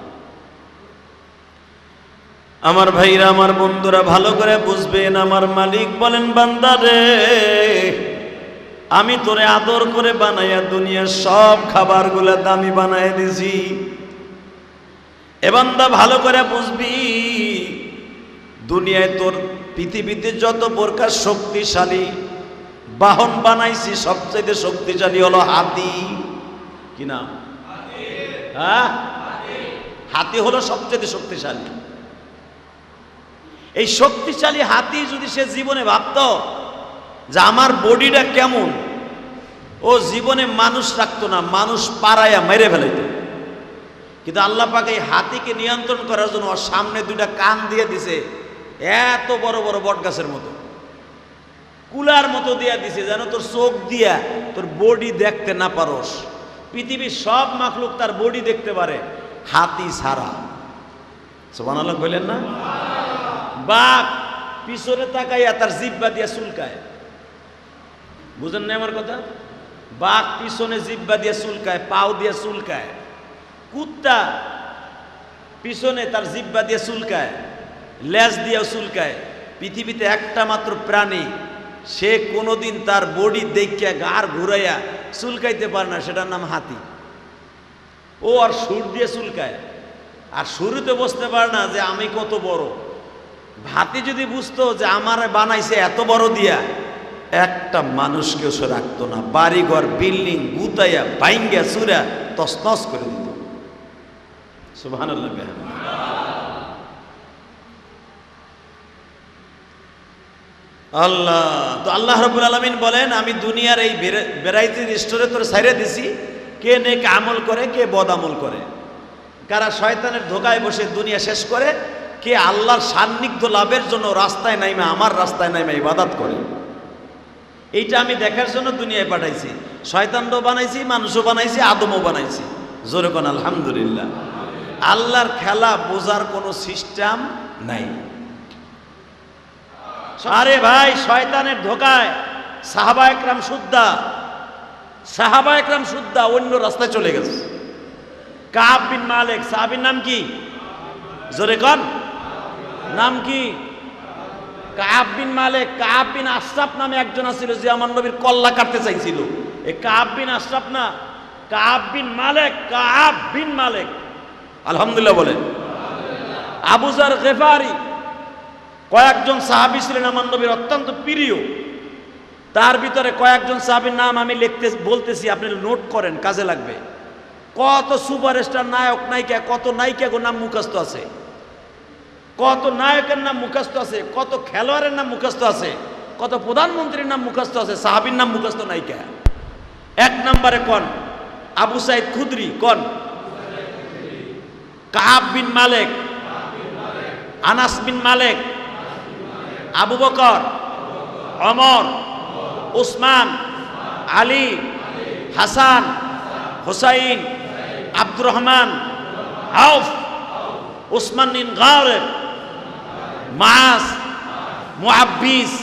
আমার ভাইরা, আমার বন্ধুরা ভালো করে বুঝবেন, আমার মালিক বলেন বান্দারে আমি তোরে আদর করে বানাইয়া দুনিয়ার সব খাবারগুলা দামি বানাইয়া দিছি। এ বান্দা ভালো করে বুঝবি, দুনিয়ায় তোর পৃথিবীতে যত প্রকার শক্তিশালী বাহন বানাইছি সবচেয়ে শক্তিশালী হলো হাতি। কি নাম? হ্যাঁ, হাতি হলো সবচেয়ে শক্তিশালী। এই শক্তিশালী হাতি যদি সে জীবনে ভাবতো যে আমার বডিটা কেমন, ও জীবনে মানুষ রাখতো না, মানুষ পাড়াইয়া মেরে ফেলাইতো। কিন্তু আল্লাহ পাক এই হাতিকে নিয়ন্ত্রণ করার জন্য ওর সামনে দুইটা কান দিয়ে দিছে, এত বড় বড় বট গাছের মতো, কুলার মতো দিয়া দিছে, যেন তোর চোখ দিয়া তোর বডি দেখতে না পারোস। পৃথিবীর সব মাখলুক তার বডি দেখতে পারে, হাতি ছাড়া। সুবহানাল্লাহ বললেন না? বাঘ পিছনে তাকাইয়া তার জিহ্বা দিয়া চুলকায়। বুঝেন না আমার কথা? বাঘ পিছনে জিহ্বা দিয়া চুলকায়, পাও দিয়া চুলকায়। কুত্তা পিছনে তার জিহ্বা দিয়ে চুলকায়, লেজ দিয়েও চুলকায়। পৃথিবীতে একটা মাত্র প্রাণী সে কোনোদিন তার বডি দেখিয়া গাড় ঘুরাইয়া চুলকাইতে পারে না, সেটার নাম হাতি। ও আর সুর দিয়ে চুলকায়, আর শুরুতে বুঝতে পারে না যে আমি কত বড়। হাতি যদি বুঝতো যে আমার বানাইছে এত বড় দিয়া, একটা মানুষকেও সে রাখতো না, বাড়িঘর বিল্ডিং গুতাইয়া বাইঙ্গা চুরা তছনছ করে দিত। সুবহানাল্লাহ। আল্লাহ তো আল্লাহ রাব্বুল আলামিন বলেন, আমি দুনিয়ার এই ভ্যারাইটি স্টোরে তোর ছাইরে দিছি, কে নেক আমল করে, কে বদ আমল করে, কারা শয়তানের ধোকায় বসে দুনিয়া শেষ করে, কে আল্লাহর সান্নিধ্য লাভের জন্য রাস্তায় নাইমা আমার রাস্তায় নাইমা ইবাদত করে। এইটা আমি দেখার জন্য দুনিয়ায় পাঠাইছি। শয়তানও বানাইছি, মানুষও বানাইছি, আদমও বানাইছি। জোরে কোন আলহামদুলিল্লাহ। আল্লাহর খেলা বোঝার কোনো সিস্টেম নাই। আরে ভাই, শয়তানের ধোকায় সাহাবা একরাম সুদ্ধা অন্য রাস্তায় চলে গেছে। কাব বিন মালিক, সাহাবীর নাম কি? জোরে কোন নাম কি? কাব বিন মালিক। কাব বিন আশরাফ নামে একজন আছিল যে আমার নবীর কল্লা কাটতে চাইছিল। এই কাব বিন আশরাফ না, কাব বিন মালিক। কাব বিন মালিক, আলহামদুলিল্লাহ বলে। আবু যার গিফারি, কয়েকজন সাহাবী ছিলেন আমার নবীর অত্যন্ত প্রিয়। তার ভিতরে কয়েকজন সাহাবীর নাম আমি বলতেছি, আপনি নোট করেন, কাজে লাগবে। কত সুপারস্টার নায়ক নায়িকা, কত নায়িকার নাম মুখস্থ আছে, কত নায়কের নাম মুখস্থ আছে, কত খেলোয়াড়ের নাম মুখস্থ আছে, কত প্রধানমন্ত্রীর নাম মুখস্থ আছে, সাহাবীর নাম মুখস্থ নায়িকা। এক নম্বরে কোন? আবু সাইদ খুদরি। কোন? কাব বিন মালিক, আনাস বিন মালিক, আবু বকর, ওমর, উসমান, আলী, হাসান, হুসাইন, আব্দুর রহমান, আউফ, উসমান বিন গাওরেব, মাস, মুআব্বিস,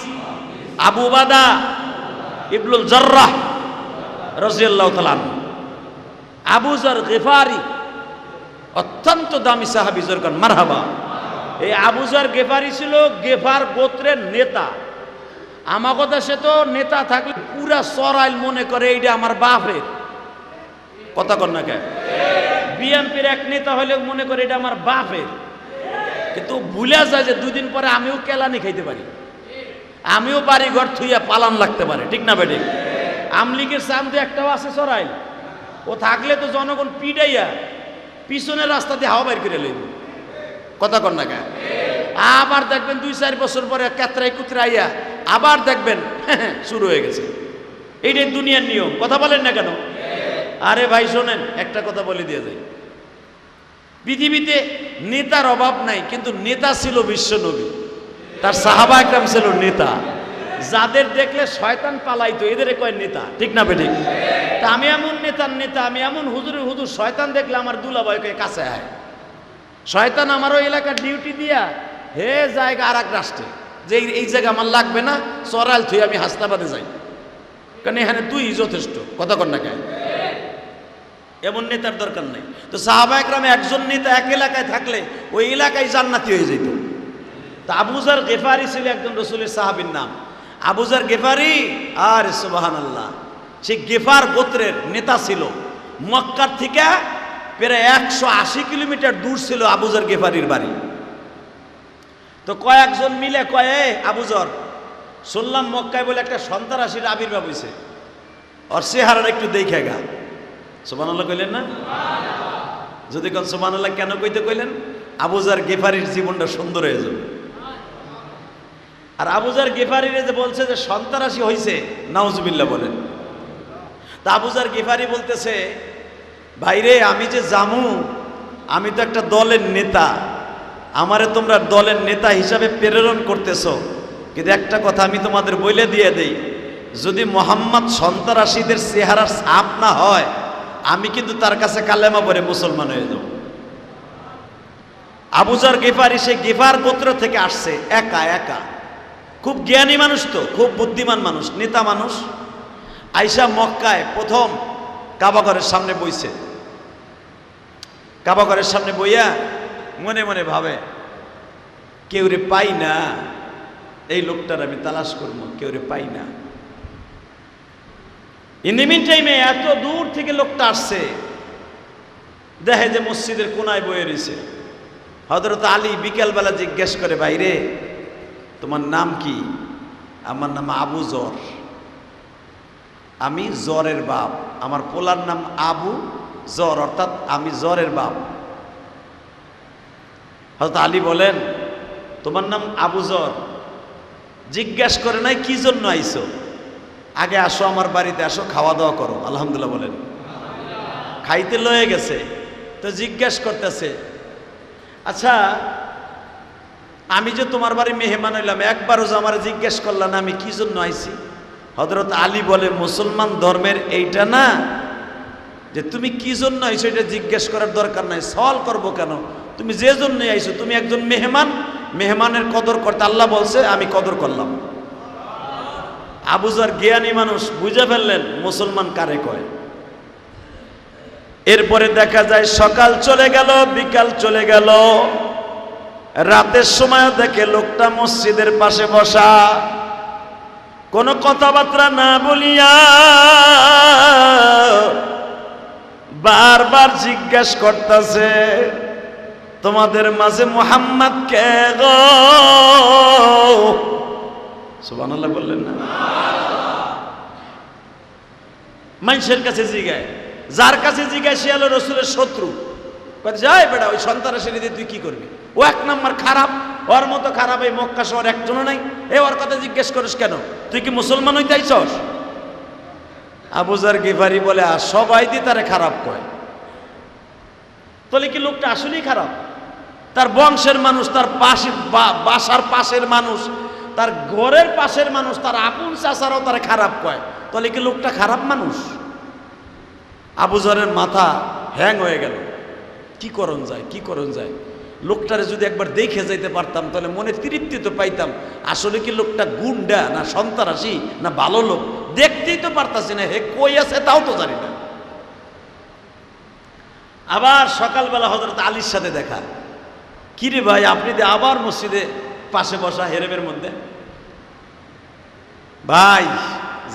আবু উবাদা ইবনুল জাররাহ রাদিয়াল্লাহু তাআলা। আবু যার গিফারি অত্যন্ত দামি সাহাবী। জোরকান মারহাবা। এই আবু যার গিফারি ছিল গেফার গোত্রের নেতা। আমাগো দেশে তো নেতা থাকলে পুরা সরাইল মনে করে এইটা আমার বাপের কথা। কর না কে? বিএনপির এক নেতা হলে মনে করে এটা আমার বাপের, কিন্তু ভুলে যায় যে দুদিন পরে আমিও কেলানি খাইতে পারি, আমিও বাড়ি ঘর থুইয়া পালান লাগতে পারে। ঠিক না বেঠিক? আমলিগের সামনে একটাও আছে সরাইল, ও থাকলে তো জনগণ পিডাইয়া পিছনের রাস্তা দিয়ে হাওয়া বাইর করে লইব। কথা কর না কে? আবার দেখবেন 2-4 বছর পরে কেতরাই কুতরাইয়া আবার দেখবেন শুরু হয়ে গেছে। এইটাই দুনিয়ার নিয়ম। কথা বলেন না কেন? আরে ভাই শোনেন, একটা কথা বলে দিয়ে যাই। পৃথিবীতে নেতার অভাব নাই, কিন্তু নেতা ছিল বিশ্বনবী, তার সাহাবা একরাম ছিল নেতা। যাদের দেখলে শয়তান পালাইতো এদের কয় নেতা। ঠিক না বেঠিক? তা আমি এমন নেতার নেতা, আমি এমন হুজুরের হুজুর, শয়তান দেখলে আমার দুলাভাইকে কাছে আয়। শয়তান আমারও এলাকার ডিউটি দিয়া হে জায়গা আর এক রাষ্ট্রে, যে এই জায়গা আমার লাগবে না, সরাল থুই আমি হাসনাবাদে যাই, কারণ এখানে তুই যথেষ্ট। কথা কর না কেন? এমন নেতার দরকার নাই। তো সাহাবা একরামে একজন নেতা এক এলাকায় থাকলে ওই এলাকায় জান্নাতি হয়ে যেত। তা আবু যার গিফারি ছিল একজন রাসূলের সাহাবীর নাম আবু যার গিফারি। আর সুবহানাল্লাহ, সে গিফার গোত্রের নেতা ছিল। মক্কার থেকে প্রায় 180 কিলোমিটার দূর ছিল আবু যার গিফারির বাড়ি। তো কয়েকজন মিলে কয়ে, আবু যার শুনলাম মক্কায় বলে একটা সন্ত্রাসীর আবির্ভাব হয়েছে, ওর চেহারাটা একটু দেখে গা। সুবহানাল্লাহ কইলেন না? যদি কোন সুবহানাল্লাহ কেন কইতে কইলেন? আবু যার গিফারির জীবনটা সুন্দর হয়ে যাবে। আর আবু যার গিফারিরে যে বলছে যে সন্ত্রাসী হইছে, নাউজুবিল্লাহ বলেন। তা আবু যার গিফারি বলতেছে, ভাইরে আমি যে জামু, আমি তো একটা দলের নেতা, আমারে তোমরা দলের নেতা হিসাবে প্রেরণ করতেছো, কিন্তু একটা কথা আমি তোমাদের বলে দিয়ে দেই, যদি মোহাম্মদ সন্ত্রাসীদের চেহারার ছাপ না হয়, আমি কিন্তু তার কাছে কালেমা পড়ে মুসলমান হয়ে যাব। আবু যার গিফারি সে গিফার গোত্র থেকে আসছে, একা একা, খুব জ্ঞানী মানুষ, তো খুব বুদ্ধিমান মানুষ, নেতা মানুষ। আইসা মক্কায় প্রথম কাবাঘরের সামনে বইছে। কাবাঘরের সামনে বইয়া মনে মনে ভাবে, কেউ রে পাই না, এই লোকটার আমি তালাশ করবো, কেউ রে পাই না। ইন দি মিন টাইমে এত দূর থেকে লোকটা আসছে, দেখে যে মসজিদের কোনায় বয়ে রয়েছে। হযরত আলী বিকেলবেলা জিজ্ঞেস করে, ভাইরে তোমার নাম কি? আমার নাম আবু জর, আমি জরের বাপ, আমার পোলার নাম আবু জর, অর্থাৎ আমি জরের বাপ। হযরত আলী বলেন, তোমার নাম আবু জর, জিজ্ঞেস করে নাই কি জন্য আইছো, আগে আসো আমার বাড়িতে, আসো খাওয়া দাওয়া করো। আলহামদুলিল্লাহ বলেন। খাইতে লয়ে গেছে, তো জিজ্ঞেস করতেছে, আচ্ছা আমি যে তোমার বাড়ি মেহমান হইলাম, একবারও যে আমার জিজ্ঞেস করলাম না আমি কি জন্য আইছি? হযরত আলী বলে, মুসলমান ধর্মের এইটা না যে তুমি কি জন্য আইছো এটা জিজ্ঞেস করার দরকার নাই, সওয়াল করবো কেন? তুমি যে জন্য আইছো, তুমি একজন মেহমান, মেহমানের কদর করতে আল্লাহ বলছে, আমি কদর করলাম। আবু যার জ্ঞানী মানুষ, বুঝে ফেললেন মুসলমান কারে কয়। এরপরে দেখা যায় সকাল চলে গেল, বিকাল চলে গেল, রাতের সময় দেখে লোকটা মসজিদের পাশে বসা, কোনো কথাবার্তা না বলিয়া বারবার জিজ্ঞেস করতেছে, তোমাদের মাঝে মুহাম্মদ কে গো? সুবহানাল্লাহ বললেন না? মানুষের কাছে জিগায়, যার কাছে জিজ্ঞাসা সে হলো রসুলের শত্রু। যাই বেটা, ওই সন্ত্রাসীর দিয়ে তুই কি করবি? ও এক নম্বর খারাপ, ওর মতো খারাপ এই মক্কা শহর একজনও নাই। ওর কথা জিজ্ঞেস করিস কেন? তুই কি মুসলমান হইতে আইছস? আবু যার গিফারি বলে, আর সবাই দিয়ে তারে খারাপ কয়, তাহলে কি লোকটা আসলেই খারাপ? তার বংশের মানুষ, তার পাশে বাসার পাশের মানুষ, তার ঘরের পাশের মানুষ, তার আপন চাচারাও তারে খারাপ কয়, তাহলে কি লোকটা খারাপ মানুষ? আবু যারের মাথা হ্যাং হয়ে গেল, কি করণ যায়, কি করণ যায়? লোকটারে যদি একবার দেখে যাইতে পারতাম তাহলে মনে তৃপ্তি তো পাইতাম। আসলে কি লোকটা গুন্ডা না সন্ত্রাসী না ভালো লোক, দেখতেই তো পারতাছি না, হে কই আছে তাও তো জানি না। আবার সকালবেলা হযরত আলীর সাথে দেখা, কিরে ভাই আপনি যে আবার মসজিদে পাশে বসা হেরেমের মধ্যে? ভাই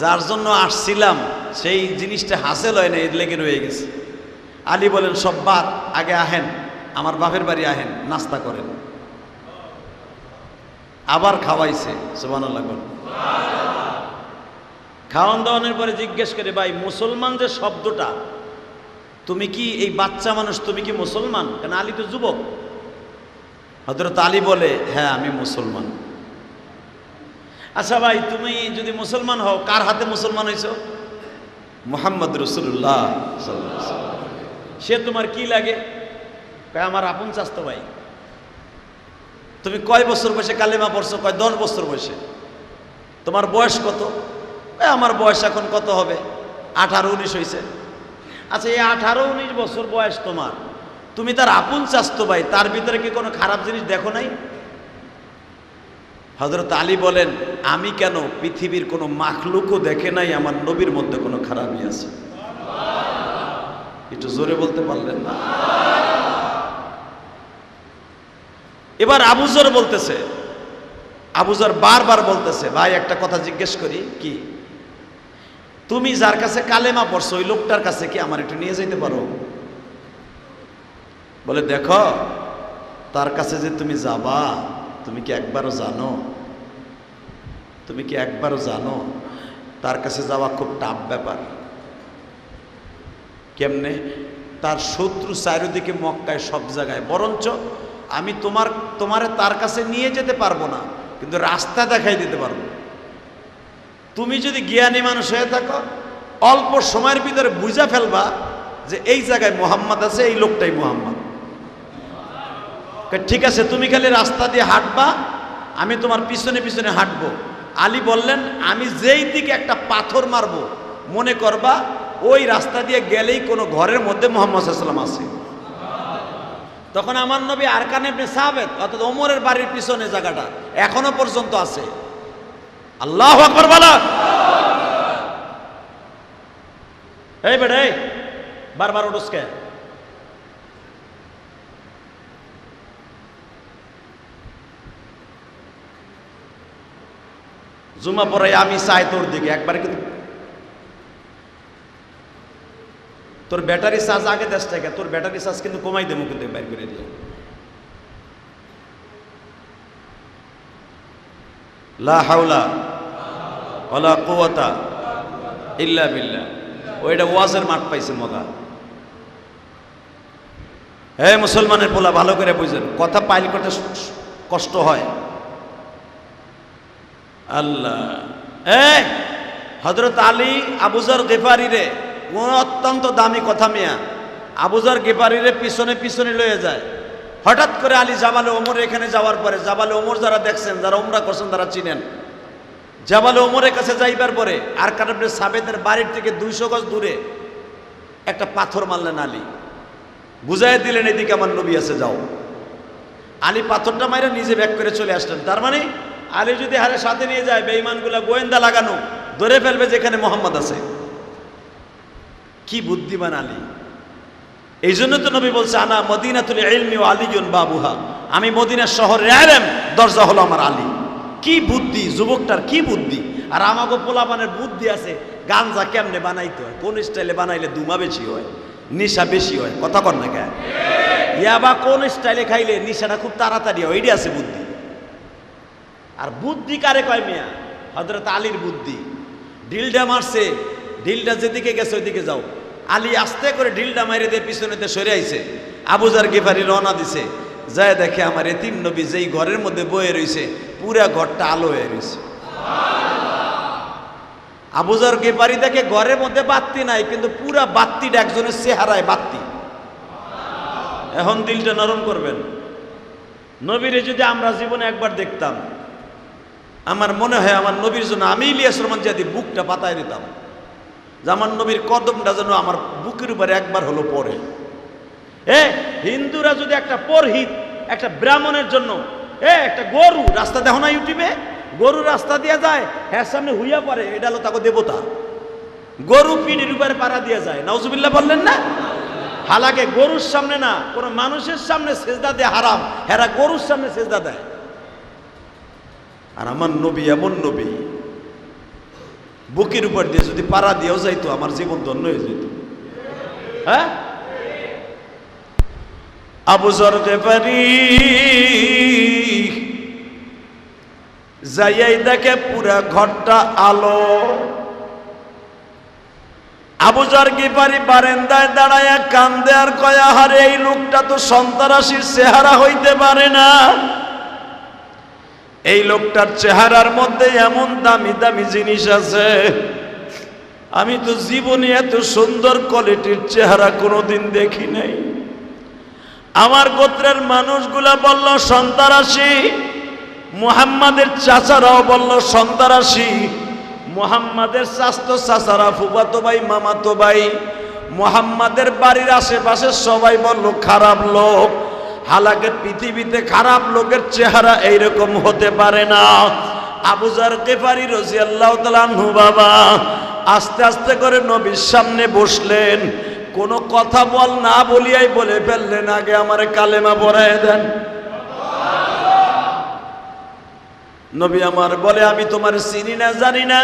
যার জন্য আসছিলাম সেই জিনিসটা হাসিল হয় না, এর লেগে রয়ে গেছে। আলী বলেন, সব বাদ, আগে আহেন আমার বাপের বাড়ি, আহেন নাস্তা করেন। আবার খাওয়াইছে। সুবহানাল্লাহ। খাওয়ান দাওয়ানোর পরে জিজ্ঞেস করে, ভাই মুসলমান যে শব্দটা, তুমি কি এই বাচ্চা মানুষ, তুমি কি মুসলমান? কেন আলী তো যুবক। হযরত আলী বলে, হ্যাঁ আমি মুসলমান। আচ্ছা ভাই তুমি যদি মুসলমান হও, কার হাতে মুসলমান হইছো? মুহাম্মদ রাসূলুল্লাহ সাল্লাল্লাহু আলাইহি ওয়াসাল্লাম। সে তোমার কি লাগে? কয় আমার আপন চাচতো ভাই। তুমি কয় বছর বয়সে কালেমা পড়ছো? কয় 10 বছর বয়সে। তোমার বয়স কত? আমার বয়স এখন কত হবে? 18-19 হয়েছে। আচ্ছা এই 18-19 বছর বয়স তোমার, তুমি তার আপন চাচতো ভাই, তার ভিতরে কি কোনো খারাপ জিনিস দেখো নাই? হযরত আলী বলেন, আমি কেন, পৃথিবীর কোনো মাখলুকও দেখে নাই আমার নবীর মধ্যে কোনো খারাপই আছে। একটু জোরে বলতে পারলেন না? এবার আবু যর বলতেছে, আবু যর বারবার বলতেছে, ভাই একটা কথা জিজ্ঞেস করি, কি তুমি যার কাছে কালেমা পড়ছো ওই লোকটার কাছে কি আমার একটু নিয়ে যেতে পারো? বলে, দেখো তার কাছে যে তুমি যাবা, তুমি কি একবারও জানো তুমি কি একবারও জানো তার কাছে যাওয়া খুব টাফ ব্যাপার? কেমনে? তার শত্রু চারিদিকে মক্কায় সব জায়গায়, বরঞ্চ আমি তোমারে তার কাছে নিয়ে যেতে পারবো না, কিন্তু রাস্তা দেখাই দিতে পারবো। তুমি যদি জ্ঞানী মানুষ হয়ে থাকো, অল্প সময়ের ভিতরে বুঝা ফেলবা যে এই জায়গায় মুহাম্মদ আছে, এই লোকটাই মুহাম্মদ। ঠিক আছে, তুমি খালি রাস্তা দিয়ে হাঁটবা, আমি তোমার পিছনে পিছনে হাঁটবো। আলী বললেন, আমি যেই দিকে একটা পাথর মারবো মনে করবা ওই রাস্তা দিয়ে গেলেই কোনো ঘরের মধ্যে মুহাম্মদ সাল্লাল্লাহু আলাইহি ওয়াসাল্লাম আছে। তখন আমার নবী আরকান ইবনে সাবিত অর্থাৎ ওমরের বাড়ির পিছনে জায়গাটা এখনো পর্যন্ত আছে। আল্লাহু আকবার বলা। এই বেড়ে বারবার উঠুসকে। জুমা পরে আমি চাই তোর দিকে একবার, কিন্তু তোর ব্যাটারি চার্জ আগে 10 টাকা, তোর ব্যাটারি চার্জ কিন্তু কমাই দেবো, কিন্তু বাইর করে দিয়ে। লা হাওলা ওয়ালা কুওয়াতা ইল্লা বিল্লাহ। ওইটা ওয়াজের মাঠ পাইছে মজা। হে মুসলমানের পোলা, ভালো করে বুঝেন, কথা পাইল করতে কষ্ট হয়। আল্লাহ, হযরত আলী আবু যর গিফারী রে, অত্যন্ত দামি কথা মিয়া, আবু যর গিফারী রে পিছনে পিছনে লয়ে যায়। হঠাৎ করে আলী জাবালে ওমর এখানে যাওয়ার পরে, জাবালে ওমর যারা দেখছেন, যারা উমরা করছেন তারা চিনেন, জাবালে ওমরের কাছে যাইবার পরে আরকান ইবনে সাবিতের বাড়ির থেকে 200 গজ দূরে একটা পাথর মারলেন আলী, বুঝাই দিলেন এদিকে আমার নবী আছে, যাও। আলী পাথরটা মাইরা নিজে ব্যাক করে চলে আসলেন। তার মানে আলী যদি হারে সাথে নিয়ে যায়, বেঈমানগুলা গোয়েন্দা লাগানো, ধরে ফেলবে যেখানে মোহাম্মদ আছে। কি বুদ্ধিমান আলী! এই জন্য তো নবী বলছে, আনা মদিনাতুল ইলমি ওয়া আলিয়ুন বাবুহা, আমি মদিনার শহরের ইলম, দরজা হলো আমার আলী। কি বুদ্ধি যুবকটার, কি বুদ্ধি! আর আমাগো পোলাপানের বুদ্ধি আছে, গাঞ্জা কেমনে বানাইতে হয়, কোন স্টাইলে বানাইলে দুমা বেশি হয়, নেশা বেশি হয়, কথা কর না কেন? ইয়াবা কোন স্টাইলে খাইলে নেশাটা খুব তাড়াতাড়ি হয়, এইটা আছে বুদ্ধি। আর বুদ্ধি কারে কয় মিয়া? হযরত আলীর বুদ্ধি। ঢিলটা মারছে, ঢিলটা যেদিকে গেছে ওইদিকে যাও। আলী আস্তে করে ঢিলটা মাইরে দিয়ে পিছনেতে সরে আইছে। আবু যর গিফারী রওনা দিছে, যায় দেখে আমার এতিম নবী যেই ঘরের মধ্যে বয়ে রইছে, পুরা ঘরটা আলো হয়ে রইছে। আবু যর গিফারী দেখে ঘরের মধ্যে বাতি নাই, কিন্তু পুরা বাতিটা একজনের চেহারায় বাতি। এখন দিলটা নরম করবেন। নবীরে যদি আমরা জীবনে একবার দেখতাম, আমার মনে হয় আমার নবীর জন্য আমি ইলিয়াস রহমান যদি বুকটা পাতায় দিতাম, যে আমার নবীর কদমটা যেন আমার বুকের উপরে একবার হলো পড়ে। হিন্দুরা যদি একটা পুরোহিত, একটা ব্রাহ্মণের জন্য একটা গরু রাস্তা দেখো না ইউটিউবে, গরু রাস্তা দিয়ে যায়, হ্যাঁ সামনে হুইয়া পড়ে, এটা হলো তাকে দেবতা। গরু পিঠের উপরে পাড়া দিয়ে যায়, নাউজুবিল্লাহ বললেন না? হালাকে গরুর সামনে না, কোন মানুষের সামনে সেজদা দেয় হারাম, হেরা গরুর সামনে সেজদা দেয়। আর আমার নবী এমন নবী, বুকের উপর দিয়ে যদি পাড়া দিয়েও যাইতো, আমার জীবন ধন্য হয়ে যেত। হ্যাঁ, আবু যর গিফারী যাইয়াই দেখে পুরা ঘরটা আলো। আবু যর গিফারী বারান্দায় দাঁড়ায়া কান্দে আর কয়, আহারে এই লোকটা তো সন্ত্রাসীর চেহারা হইতে পারে না। এই লোকটার চেহারার মধ্যে এমন দামি দামি জিনিস আছে, আমি তো জীবনে এত সুন্দর কোয়ালিটির চেহারা কোনোদিন দেখি নাই। আমার গোত্রের মানুষগুলা বলল সন্ত্রাসী, মুহাম্মাদের চাচারাও বলল সন্ত্রাসী, মুহাম্মাদের চাচতো চাচারা, ফুফাতো ভাই, মামাতো ভাই, মুহাম্মাদের বাড়ির আশেপাশে সবাই বলল খারাপ লোক। হালাকে পৃথিবীতে খারাপ লোকের চেহারা এইরকম হতে পারে না। আবু যর গিফারী রাদিয়াল্লাহু তাআলা আনহু বাবা আস্তে আস্তে করে নবীর সামনে বসলেন, কোনো কথা বল না বলিয়াই বলে ফেললেন, আগে আমারে কালেমা পড়ায় দেন। নবী আমার বলে, আমি তোমার চিনি না জানি না,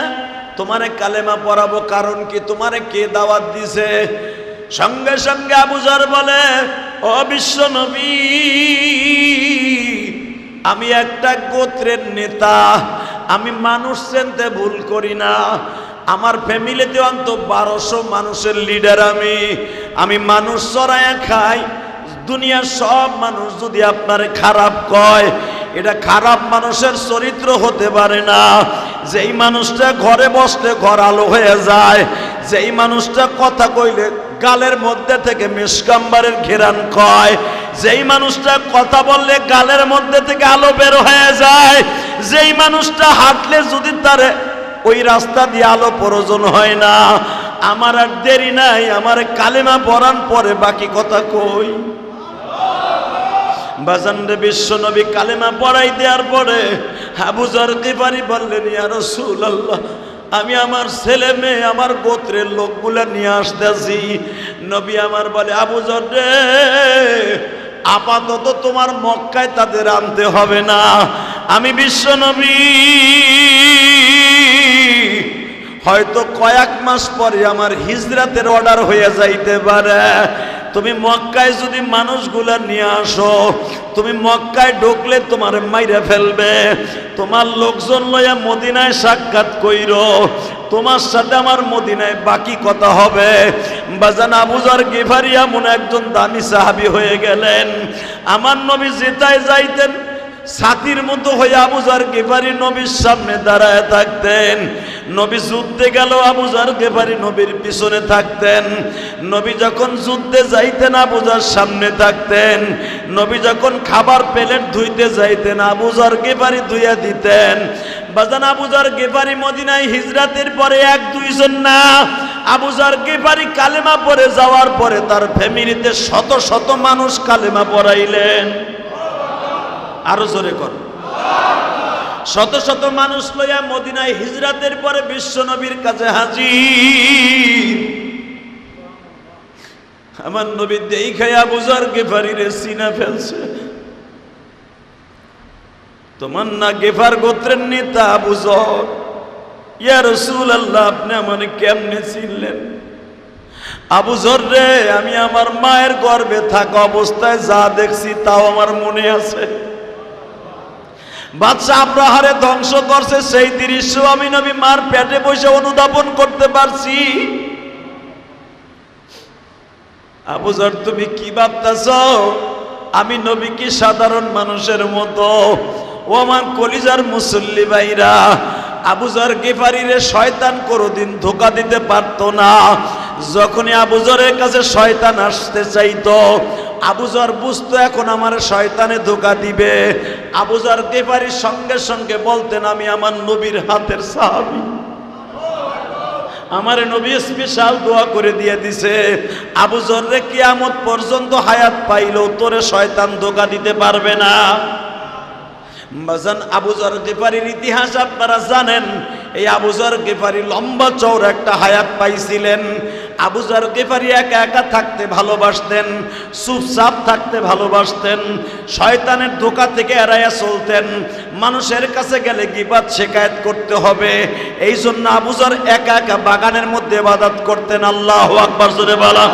তোমারে কালেমা পড়াবো, কারণ কি তোমারে কে দাওয়াত দিছে? সঙ্গে সঙ্গে আবু যর বলে, ও বিশ্ব নবী, আমি একটা গোত্রের নেতা, আমি মানুষ চিনতে ভুল করি না। আমার ফ্যামিলিতে অন্তত 1200 মানুষের লিডার আমি মানুষ চড়াইয়া খাই। দুনিয়ার সব মানুষ যদি আপনারে খারাপ কয়, এটা খারাপ মানুষের চরিত্র হতে পারে না। যেই মানুষটা ঘরে বসলে ঘর আলো হয়ে যায়, যেই মানুষটা কথা কইলে গালের মধ্যে থেকে মেশকাম্বারের ঘেরান কয়, যেই মানুষটা কথা বললে গালের মধ্যে থেকে আলো বের হয়ে যায়, যেই মানুষটা হাঁটলে যদি তার ওই রাস্তা দিয়ে আলো প্রয়োজন হয় না, আমার আর দেরি নাই, আমার কালেমা পড়ান পরে বাকি কথা কই। বাজানরে বিশ্ব নবী কালেমা পড়াই দেওয়ার পরে আবু যর গিফারি বললেন, ইয়া রাসূলুল্লাহ, আমি আমার ছেলে মেয়ে আমার গোত্রের লোকগুলা নিয়ে আসতেছি। নবী আমার বলে, আবু যর রে, আপাতত তোমার মক্কায় তাদের আনতে হবে না। আমি বিশ্ব নবী হয়তো কয়েক মাস পরে আমার হিজরাতের অর্ডার হয়ে যাইতে পারে। তুমি মক্কায় যদি মানুষগুলা নিয়ে আসো, তুমি মক্কায় ঢুকলে তোমার মাইরা ফেলবে। তোমার লোকজন লইয়া মদিনায় সাক্ষাৎ কইরো, তোমার সাথে আমার মদিনায় বাকি কথা হবে। বাজান আবু যর গিফারি এমন একজন দামি সাহাবী হয়ে গেলেন, আমার নবী যেতায় যাইতেন ছাতির মতো হয়ে আবু যর গিফারি নবীর সামনে দাঁড়ায় থাকতেন। নবী যুদ্ধে গেল, আবু যর গিফারি নবীর পিছনে থাকতেন। নবী যখন যুদ্ধে যাইতেন আবু যর সামনে থাকতেন। নবী যখন খাবার প্লেট ধুইতে যাইতেন আবু যর গিফারি ধুইয়া দিতেন। বাজান আবু যর গিফারি মদিনায় হিজরাতের পরে 1-2 জন না, আবু যর গিফারি কালেমা পড়ে যাওয়ার পরে তার ফ্যামিলিতে শত শত মানুষ কালেমা পড়াইলেন। আরো জোরে কর। শত শত মানুষ লইয়া মদিনায় হিজরাতের পরে বিশ্ব নবীর কাছে হাজির। আমার নবী দেখাই আবু যর গিফারিরে চিনা ফেলছে। তোমার না গিফার গোত্রের নেতা আবু যর। ইয়া রাসূলুল্লাহ, আপনি আমারে কেমনে চিনলেন? আবু যর রে, আমি আমার মায়ের গর্ভে থাকা অবস্থায় যা দেখছি তাও আমার মনে আছে। বাদশা আব্রাহারে ধ্বংস করছে সেই দৃশ্য আমি নবী মার পেটে বসে অনুধাবন করতে পারছি। আবু যর, তুমি কি ভাবতেছ আমি নবী কি সাধারণ মানুষের মতো? ও আমার কলিজার মুসল্লি ভাইরা, আবু যর গিফারিরে শয়তান কোনোদিন ধোঁকা দিতে পারতো না। যখনই আবু যরের কাছে শয়তান আসতে চাইতো, আবু যর বুঝতো এখন আমার শয়তানে ধোঁকা দিবে। আবু যর গিফারি সঙ্গে সঙ্গে বলতেন, আমি আমার নবীর হাতের সাহাবী, আমার নবী স্পেশাল দোয়া করে দিয়ে দিছে। আবু যর রে কিয়ামত পর্যন্ত হায়াত পাইলেও তোরে শয়তান ধোঁকা দিতে পারবে না। বাজান আবু যর গিফারির ইতিহাস আপনারা জানেন। এই আবু যর গিফারি লম্বা চওড়া একটা হায়াত পাইছিলেন। আবু যর গিফারি একা একা থাকতে ভালোবাসতেন, চুপচাপ থাকতে ভালোবাসতেন, শয়তানের ধোঁকা থেকে এড়াইয়া চলতেন। মানুষের কাছে গেলে গীবত শিকায়েত করতে হবে, এই জন্য আবু যর একা একা বাগানের মধ্যে ইবাদত করতেন। আল্লাহু আকবার জোরে বলা।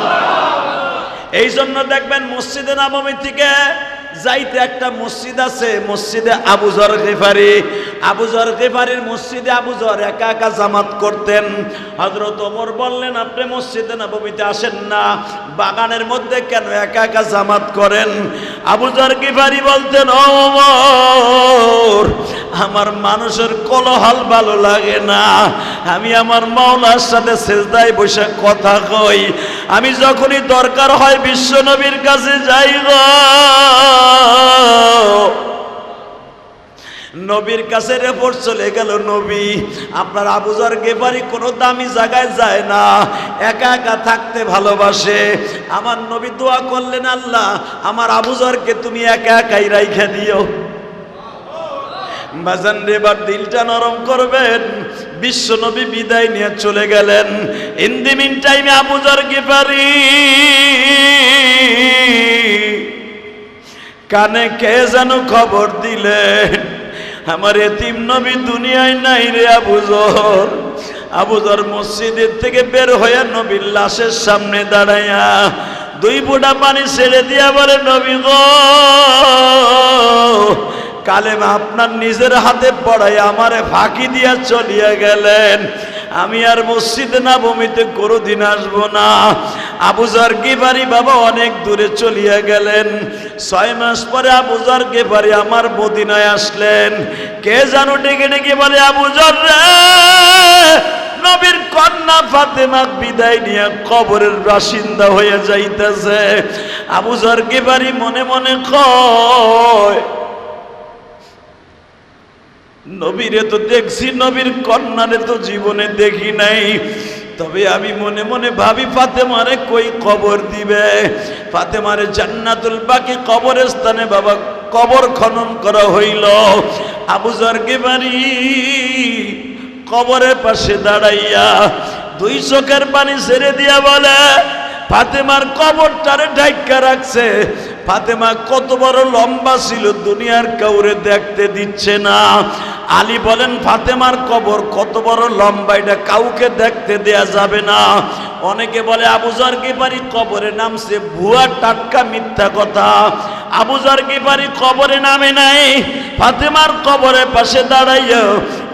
এই জন্য দেখবেন মসজিদে নববী থেকে যাইতে একটা মসজিদ আছে, মসজিদে আবু যর গিফারি। আবু যর গিফারির মসজিদে আবু যর একা একা জামাত করতেন। হযরত ওমর বললেন, আপনি মসজিদে নববীতে আসেন না, বাগানের মধ্যে কেন একা একা জামাত করেন? আবু যর গিফারি বলতেন, ও ওমর, আমার মানুষের কোলাহল ভালো লাগে না, আমি আমার মাওলার সাথে সিজদায় বসে কথা কই। আমি যখনই দরকার হয় বিশ্ব নবীর কাছে যাই গো, নবীর কাছে রিপোর্ট চলে গেল, নবী আপনার আবু যর গিফারি কোনো দামি জায়গায় যায় না, একা একা থাকতে ভালোবাসে। আমার নবী দোয়া করলেন, আল্লাহ আমার আবু যরকে তুমি একা একাই রাইখা দিও। বাজান রে, এবার দিলটা নরম করবেন। বিশ্ব নবী বিদায় নিয়ে চলে গেলেন। ইন দি মিন টাইমে আবু যর গিফারি কানে কে যেন খবর দিলেন, আমার এতিম নবী দুনিয়ায় নাই রে আবু যর। আবু যর মসজিদের থেকে বের হয়ে নবীর লাশের সামনে দাঁড়াইয়া 2 ফোঁটা পানি ছেড়ে দিয়া বলে, নবী গো, কালেমা আপনার নিজের হাতে পড়াই আমারে ফাঁকি দিয়া চলিয়া গেলেন, আমি আর মসজিদে নববীতে কোনোদিন আসবো না। আবু যর গিফারি বাবা অনেক দূরে চলিয়া গেলেন। 6 মাস পরে আবু যর গিফারি আমার মদিনায় আসলেন। কে জানো ডেকে ডেকে বলে, আবু যর রে, নবীর কন্যা ফাতেমা বিদায় নিয়ে কবরের বাসিন্দা হয়ে যাইতেছে। আবু যর গিফারি মনে মনে কয়, নবীরে তো দেখছি, নবীর কন্যারে তো জীবনে দেখি নাই, তবে আমি মনে মনে ভাবি ফাতেমারে কই কবর দিবে। ফাতেমারে জান্নাতুল বাকি কবরস্থানে বাবা কবর খনন করা হইল। আবু যর গিফারি কবরের পাশে দাঁড়াইয়া 2 চোখের পানি ছেড়ে দিয়া বলে, ফাতেমার কবরটারে ঢাইকা রাখছে। ফাতেমা কত বড় লম্বা ছিল, দুনিয়ার কাউরে দেখতে দিচ্ছে না। আলী বলেন, ফাতেমার কবর কত বড় লম্বা, এটা কাউকে দেখতে দেয়া যাবে না। অনেকে বলে আবু যর গিফারি কবরে নামছে, ভুয়া টাটকা মিথ্যা কথা। আবু যর গিফারি কবরে নামে নাই, ফাতেমার কবরের পাশে দাঁড়াইয়া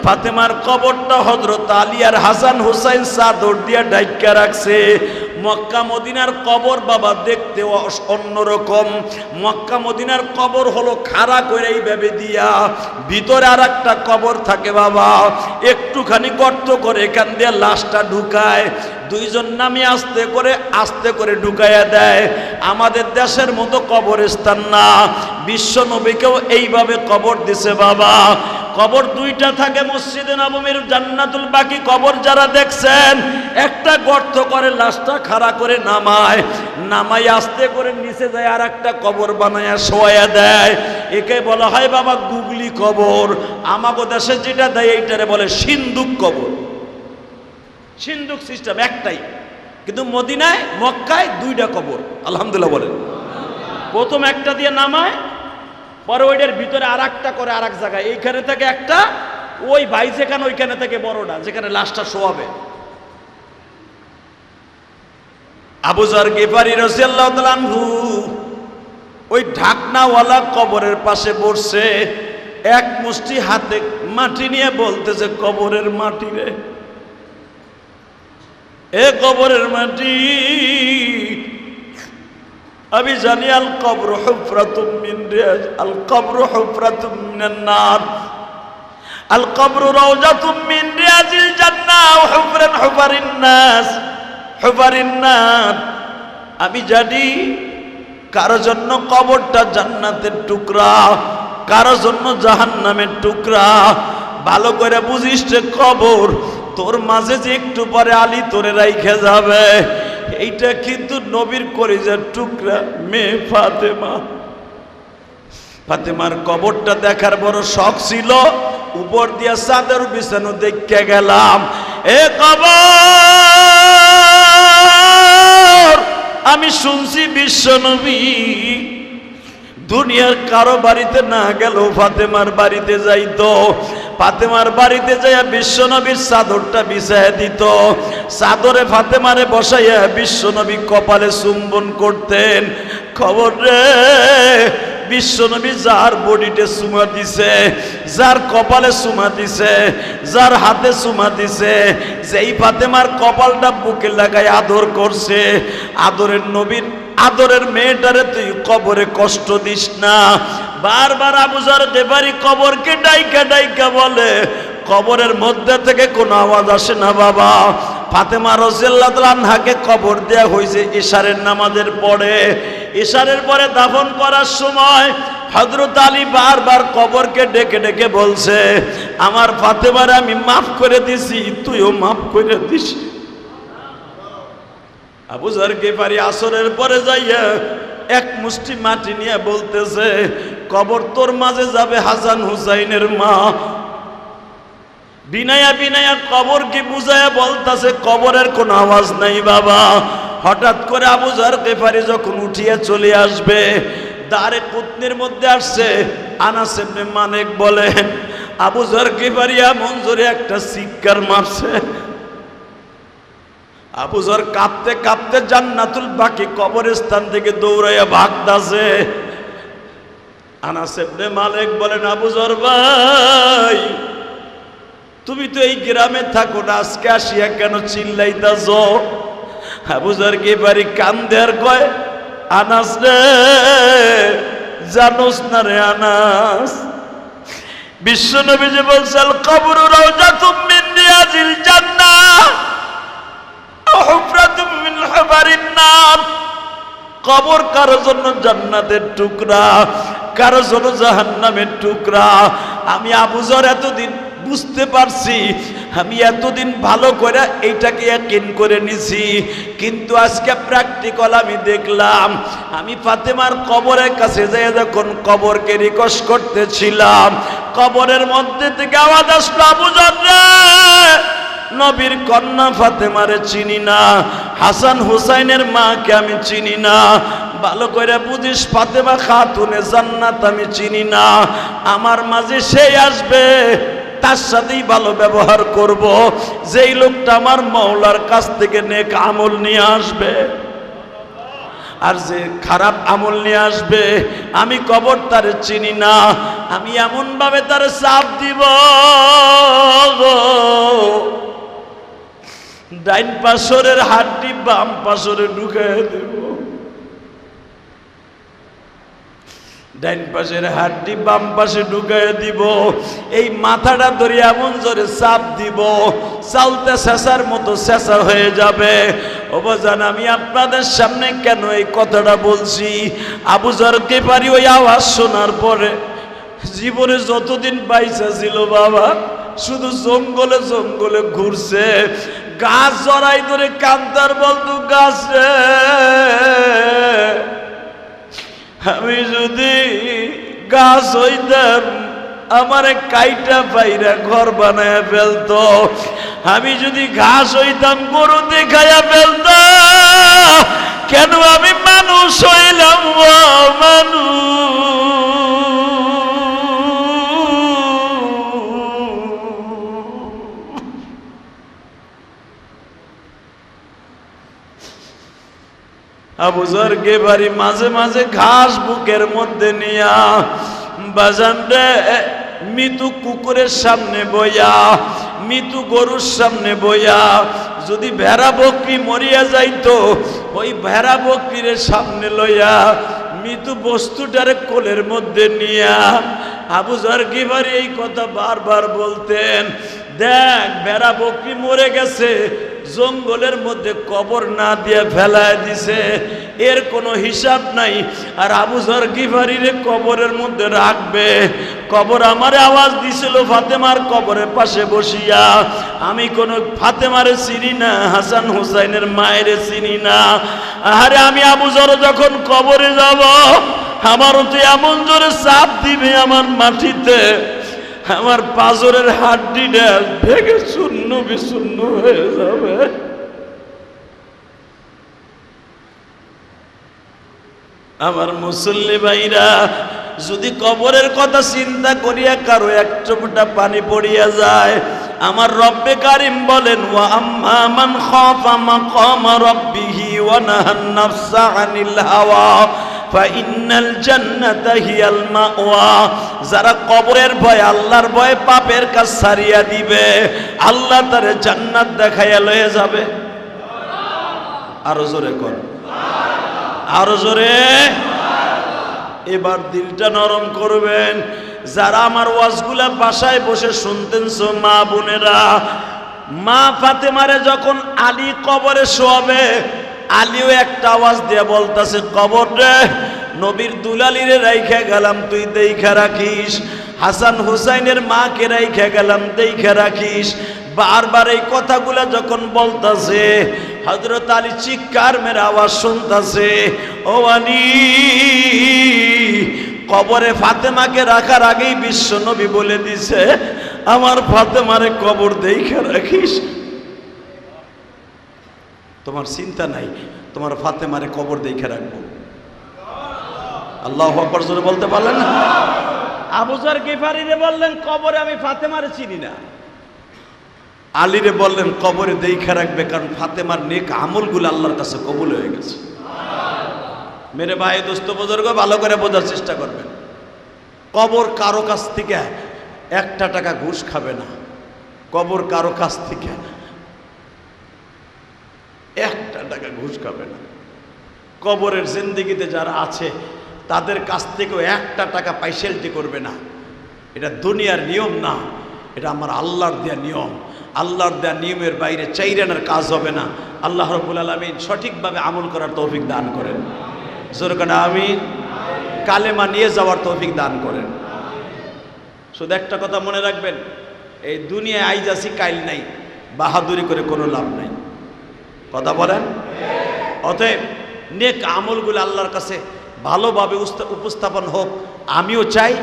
ফাতেমার কবরটা হযরত আলী আর হাসান হুসাইন চাদর দিয়া ঢাইকা রাখছে। মক্কা মদিনার কবর বাবা দেখতে অন্যরকম। মক্কা মদিনার কবর হলো খাড়া করে এইভাবে দিয়া, ভিতরে আর একটা কবর থাকে বাবা, একটুখানি গর্ত করে এখান দিয়ে লাশটা ঢুকায়। 2 জন নামে আস্তে করে ঢুকাইয়া দেয়। আমাদের দেশের মতো কবরস্থান না, বিশ্ব নবীকেও এইভাবে কবর দিছে বাবা। কবর 2টা থাকে মসজিদে নববীর জান্নাতুল বাকি কবর যারা দেখছেন, একটা গর্ত করে লাশটা খাড়া করে নামায় আস্তে করে নিচে যায় আর একটা কবর বানায়া শোয়া দেয়। একে বলা হয় বাবা গুগলি কবর। আমাগো দেশে যেটা দেয় এইটারে বলে সিন্দুক কবর। সিন্দুক সিস্টেম একটাই, কিন্তু মদিনায় মক্কায় 2টা কবর। আলহামদুলিল্লাহ বলেন। প্রথম একটা দিয়ে নামায়, পরে ওইটার ভিতরে আর একটা করে আর এক জায়গায়, এইখানে থেকে একটা, ওই ভাই যেখানে ওইখানে থেকে বড়টা যেখানে লাশটা শোয়াবে। আবু যর গিফারি রাদিয়াল্লাহু তাআলা আনহু ওই ঢাকনাওয়ালা কবরের পাশে বসে এক মুষ্টি হাতে মাটি নিয়ে বলতেছে, কবরের মাটি রে, এ কবরের মাটি, আমি জানি আল কবর হুফরাতুম মিন রিয়াজ, আল কবর হুফরাতুম মিনান নার, আল কবর রাওজাতুম মিন রিয়াজিল জান্নাহ ওয়া হুফরান হুফারিন নাস, হুফারিন নার। আমি জানি কারো জন্য কবরটা জান্নাতের টুকরা, কারো জন্য জাহান্নামের টুকরা। ভালো করে বুঝিস রে, কবর তোর মাঝে যে একটু পরে আলী তোরে রাইখে যাবে, এইটা কিন্তু নবীর কলিজার টুকরা মেয়ে ফাতেমা। ফাতেমার কবরটা দেখার বড় শখ ছিল, উপর দিয়া চাদর বিছানো দেখে গেলাম। এ কবর, আমি শুনছি বিশ্ব নবী দুনিয়ার কারো বাড়িতে না গেল ফাতেমার বাড়িতে যাইতো। ফাতেমার বাড়িতে যাইয়া বিশ্ব নবীর চাদরটা বিছাইয়া দিত। চাদরে ফাতেমারে বসাইয়া বিশ্ব নবী কপালে চুম্বন করতেন। খবর রে, বিশ্ব নবী যার বডিতে চুমা দিছে, যার কপালে চুমা দিছে, যার হাতে চুমা দিছে, যেই ফাতেমার কপালটা বুকে লাগাই আদর করছে, আদরের নবীর আদরের মেয়েটারে তুই কবরে কষ্ট দিস না। বারবার আবু যর গিফারি কবরকে ডাইকা ডাইকা বলে, কবরের মধ্যে থেকে কোনো আওয়াজ আসে না বাবা। ফাতেমা রাদিয়াল্লাহু তাআলা আনহাকে কবর দেয়া হয়েছে ইশারের নামাজের পরে। ইশারের পরে দাফন করার সময় হযরত আলী বারবার কবরকে ডেকে ডেকে বলছে, আমার ফাতেমারে আমি মাফ করে দিছি, তুইও মাফ করে দিস। আবু যর গিফারি আসরের পরে যাইয়া এক মুষ্টি মাটি নিয়ে বলতেছে, কবর তোর মাঝে যাবে হাসান হুসাইনের মা। বিনায়া বিনায়া কবরকে বুঝায়া বলতেছে, কবরের কোনো আওয়াজ নাই বাবা। হঠাৎ করে আবু যর গিফারি যখন উঠিয়া চলে আসবে, দারে কুতনির মধ্যে আসছে। আনাস ইবনে মালিক বলেন, আবু যর গিফারি এমন জোরে একটা চিৎকার মারছে, আবু যর কাঁপতে কাঁপতে জান্নাতুল বাকি কবরস্থান থেকে দৌড়াইয়া ভাগতাছে। আনাস ইবনে মালিক বলেন, আবু যর ভাই, তুমি তো এই গ্রামে থাকো না, আজকে আসিয়া কেন চিল্লাইতাছ? আবু যর গিফারি কান্দে আর কয়, আনাস রে, জানোস না রে আনাস, বিশ্বনবী যে বলছেন কবর রাউজাতুম মিন রিয়াজিল জান্নাহ ওয়া হুফরাতুম মিন হুফারিন নার, কবর কারো জন্য জান্নাতের টুকরা, কারো জন্য জাহান্নামের টুকরা। আমি আবু যর এতদিন বুঝতে পারছি, আমি এতদিন ভালো করে এইটাকে ইয়াকিন করে নিছি, কিন্তু আজকে প্র্যাকটিক্যাল আমি দেখলাম। আমি ফাতেমার কবরের কাছে যেয়ে যখন কবরকে রিকোয়েস্ট করতেছিলাম, কবরের মধ্যে থেকে আওয়াজ আসলো, আবু যর রে, নবীর কন্যা ফাতেমারে চিনি না, হাসান হুসাইনের মাকে আমি চিনি না, ভালো করে বুঝিস ফাতেমা খাতুনে জান্নাত আমি চিনি না, আমার মাঝে সেই আসবে, তার সাথেই ভালো ব্যবহার করব, যেই লোকটা আমার মাওলার কাছ থেকে নেক আমল নিয়ে আসবে। আর যে খারাপ আমল নিয়ে আসবে, আমি কবর তারে চিনি না, আমি এমন ভাবে তারে চাপ দিব, ডাইন পাশরের হাড্ডি বাম পাশরে ঢুকাই দেব, ডাইন পাশের হাড্ডি বাম পাশে ঢুকাই দিব, এই মাথাটা ধরে এমন জোরে চাপ দিব, চালতে শেষার মতো শেষা হয়ে যাবে। ও বাজান, আমি আপনাদের সামনে কেন এই কথাটা বলছি? আবু যর গিফারি ওই আওয়াজ শোনার পরে জীবনে যতদিন বাইসা ছিল বাবা, শুধু জঙ্গলে জঙ্গলে ঘুরছে, গাছ জড়াই ধরে কান্দার বলতো, গাছ রে, আমি যদি গাছ হইতাম আমারে কাইটা পাইরা ঘর বানায় ফেলতো, আমি যদি ঘাস হইতাম গরু দেখাইয়া ফেলতো, কেন আমি মানুষ হইলাম মানুষ? আবু যর গিফারি মাঝে মাঝে ঘাস বুকের মধ্যে নিয়া, বাজান রে, মৃত্যু কুকুরের সামনে বইয়া, মৃত্যু গরুর সামনে বইয়া, যদি ভেড়া বকরি মরিয়া যাইতো, ওই ভেড়া বকরির সামনে লইয়া মৃত্যু বস্তুটারে কোলের মধ্যে নিয়া আবু যর গিফারি এই কথা বারবার বলতেন, দেখ ভেড়া বকরি মরে গেছে, জঙ্গলের মধ্যে কবর না দিয়ে ফেলায় দিছে, এর কোনো হিসাব নাই, আর আবু যর গিফারিরে কবরের মধ্যে রাখবে। কবর আমারে আওয়াজ দিছিল ফাতেমার কবরের পাশে বসিয়া, আমি কোন ফাতেমারে চিনি না, হাসান হুসাইনের মায়েরে চিনি না। আরে আমি আবু যর যখন কবরে যাব, আমারও তো এমন জোরে চাপ দিবে আমার মাটিতে, আমার পাজরের হাড্ডিটা ভেঙে শূন্য বিশূন্য হয়ে যাবে। আমার মুসল্লি ভাইরা, যদি কবরের কথা চিন্তা করিয়া কারো এক চোখটা পানি পড়িয়া যায়, আমার রব্বে কারিম বলেন, ওয়া আম্মা মান খাফা মাকামা রাব্বিহি ওয়া নাহান নাফসা আনিল হাওয়া ফাইন্নাল জান্নাতা হিয়াল মাওয়া। যারা কবরের ভয়, আল্লাহর ভয়ে পাপের কাজ ছাড়িয়া দিবে, আল্লাহ তারে জান্নাত দেখাইয়া লয়ে যাবে। আরো জোরে কর, আরো জোরে। এবার দিলটা নরম করবেন। যারা আমার ওয়াজগুলা বাসায় বসে শুনতেন, মা বোনেরা, মা ফাতেমারে যখন আলী কবরে শোয়াবে, আলীও একটা আওয়াজ দিয়ে বলতাছে, কবর রে, নবীর দুলালিরে রাইখা গেলাম, তুই দেইখা রাখিস, হাসান হুসাইনের মাকে রাইখা গেলাম, দেইখা রাখিস। বারবার এই কথাগুলা যখন বলতাছে, হযরত আলী চিৎকার মেরে আওয়াজ শুনতাছে, ও আলী, কবরে ফাতেমাকে রাখার আগেই বিশ্ব নবী বলে দিছে, আমার ফাতেমারে কবর দেইখা রাখিস। তোমার চিন্তা নাই, তোমার ফাতেমারে কবর দেইখা রাখবো। আল্লাহু আকবার জোরে বলতে পারলেন না? আবু যর গিফারিরে বললেন, কবরে আমি ফাতেমারে চিনি না। আলীরে বললেন, কবরে দেইখা রাখবে, কারণ ফাতেমার নেক আমলগুলো আল্লাহর কাছে কবুল হয়ে গেছে। মেরে ভাই, দোস্ত বুজুর্গ, ভালো করে বোঝার চেষ্টা করবেন। কবর কারো কাছ থেকে একটা টাকা ঘুষ খাবে না, কবর কারো কাছ থেকে একটা টাকা ঘুষ খাবে না। কবরের জিন্দেগিতে যারা আছে তাদের কাছ থেকেও একটা টাকা পাইসেলটি করবে না। এটা দুনিয়ার নিয়ম না, এটা আমার আল্লাহর দেয়া নিয়ম। আল্লাহর দেয়া নিয়মের বাইরে চাইরানার কাজ হবে না। আল্লাহ রাব্বুল আলামিন সঠিকভাবে আমল করার তৌফিক দান করেন। জোরে করে আমিন। কালেমা নিয়ে যাওয়ার তৌফিক দান করেন। শুধু একটা কথা মনে রাখবেন, এই দুনিয়ায় আইজ আছি কাইল নাই, বাহাদুরি করে কোনো লাভ নাই। কথা বলেন। অতএব নেক আমলগুলো আল্লাহর কাছে ভালোভাবে উপস্থাপন হোক, আমিও চাই,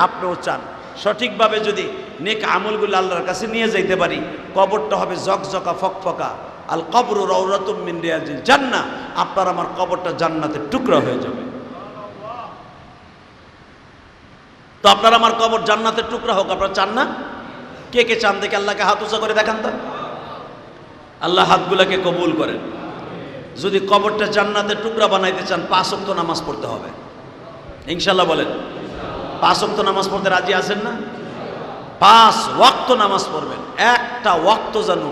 আপনিও চান। সঠিকভাবে যদি নেক আমলগুলো আল্লাহর কাছে নিয়ে যাইতে পারি, কবরটা হবে জকজকা ফকফকা। আল কবরু রাউরাতুম মিন রিয়াজিল জান্নাহ। আপনার আমার কবরটা জান্নাতের টুকরা হয়ে যাবে। তো আপনার আমার কবর জান্নাতের টুকরা হোক, আপনারা চান না? কে কে চান দেখে আল্লাহকে হাত উঁচা করে দেখান তো। আল্লাহ হাতগুলাকে কবুল করেন। যদি কবরটা জান্নাতের টুকরা বানাইতে চান 5 ওয়াক্ত নামাজ পড়তে হবে ইনশাআল্লাহ। বলেন 5 ওয়াক্ত নামাজ পড়তে রাজি আছেন না? 5 ওয়াক্ত নামাজ পড়বেন, একটা ওয়াক্ত যেন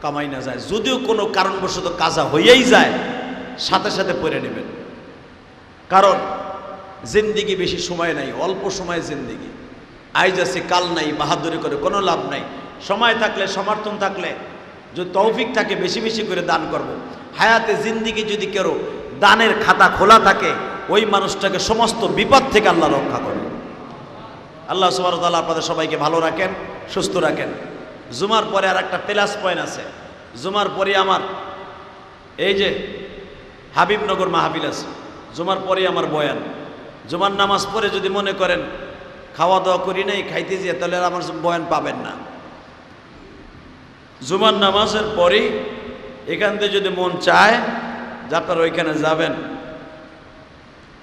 কামাই না যায়। যদিও কোনো কারণবশত কাজা হইয়াই যায়, সাথে সাথে পড়ে নেবেন। কারণ জিন্দিগি বেশি সময় নাই, অল্প সময় জিন্দিগি। আইজ আছে কাল নাই, বাহাদুরি করে কোনো লাভ নাই। সময় থাকলে, সমর্থন থাকলে, যদি তৌফিক থাকে, বেশি বেশি করে দান করব। হায়াতে জিন্দিগি যদি কেউ দানের খাতা খোলা থাকে, ওই মানুষটাকে সমস্ত বিপদ থেকে আল্লাহ রক্ষা করে। আল্লাহ সুবহানাহু ওয়া তাআলা আপনাদের সবাইকে ভালো রাখেন, সুস্থ রাখেন। জুমার পরে আর একটা প্লাস পয়েন্ট আছে। জুমার পরে আমার এই যে হাবিবনগর মাহফিল আছে, জুমার পরে আমার বয়ান। জুমার নামাজ পড়ে যদি মনে করেন খাওয়া দাওয়া করি নাই, খাইতে যেয়ে, তাহলে আর আমার বয়ান পাবেন না। জুমার নামাজের পরেই এখান থেকে যদি মন চায় যে আপনারা ওইখানে যাবেন,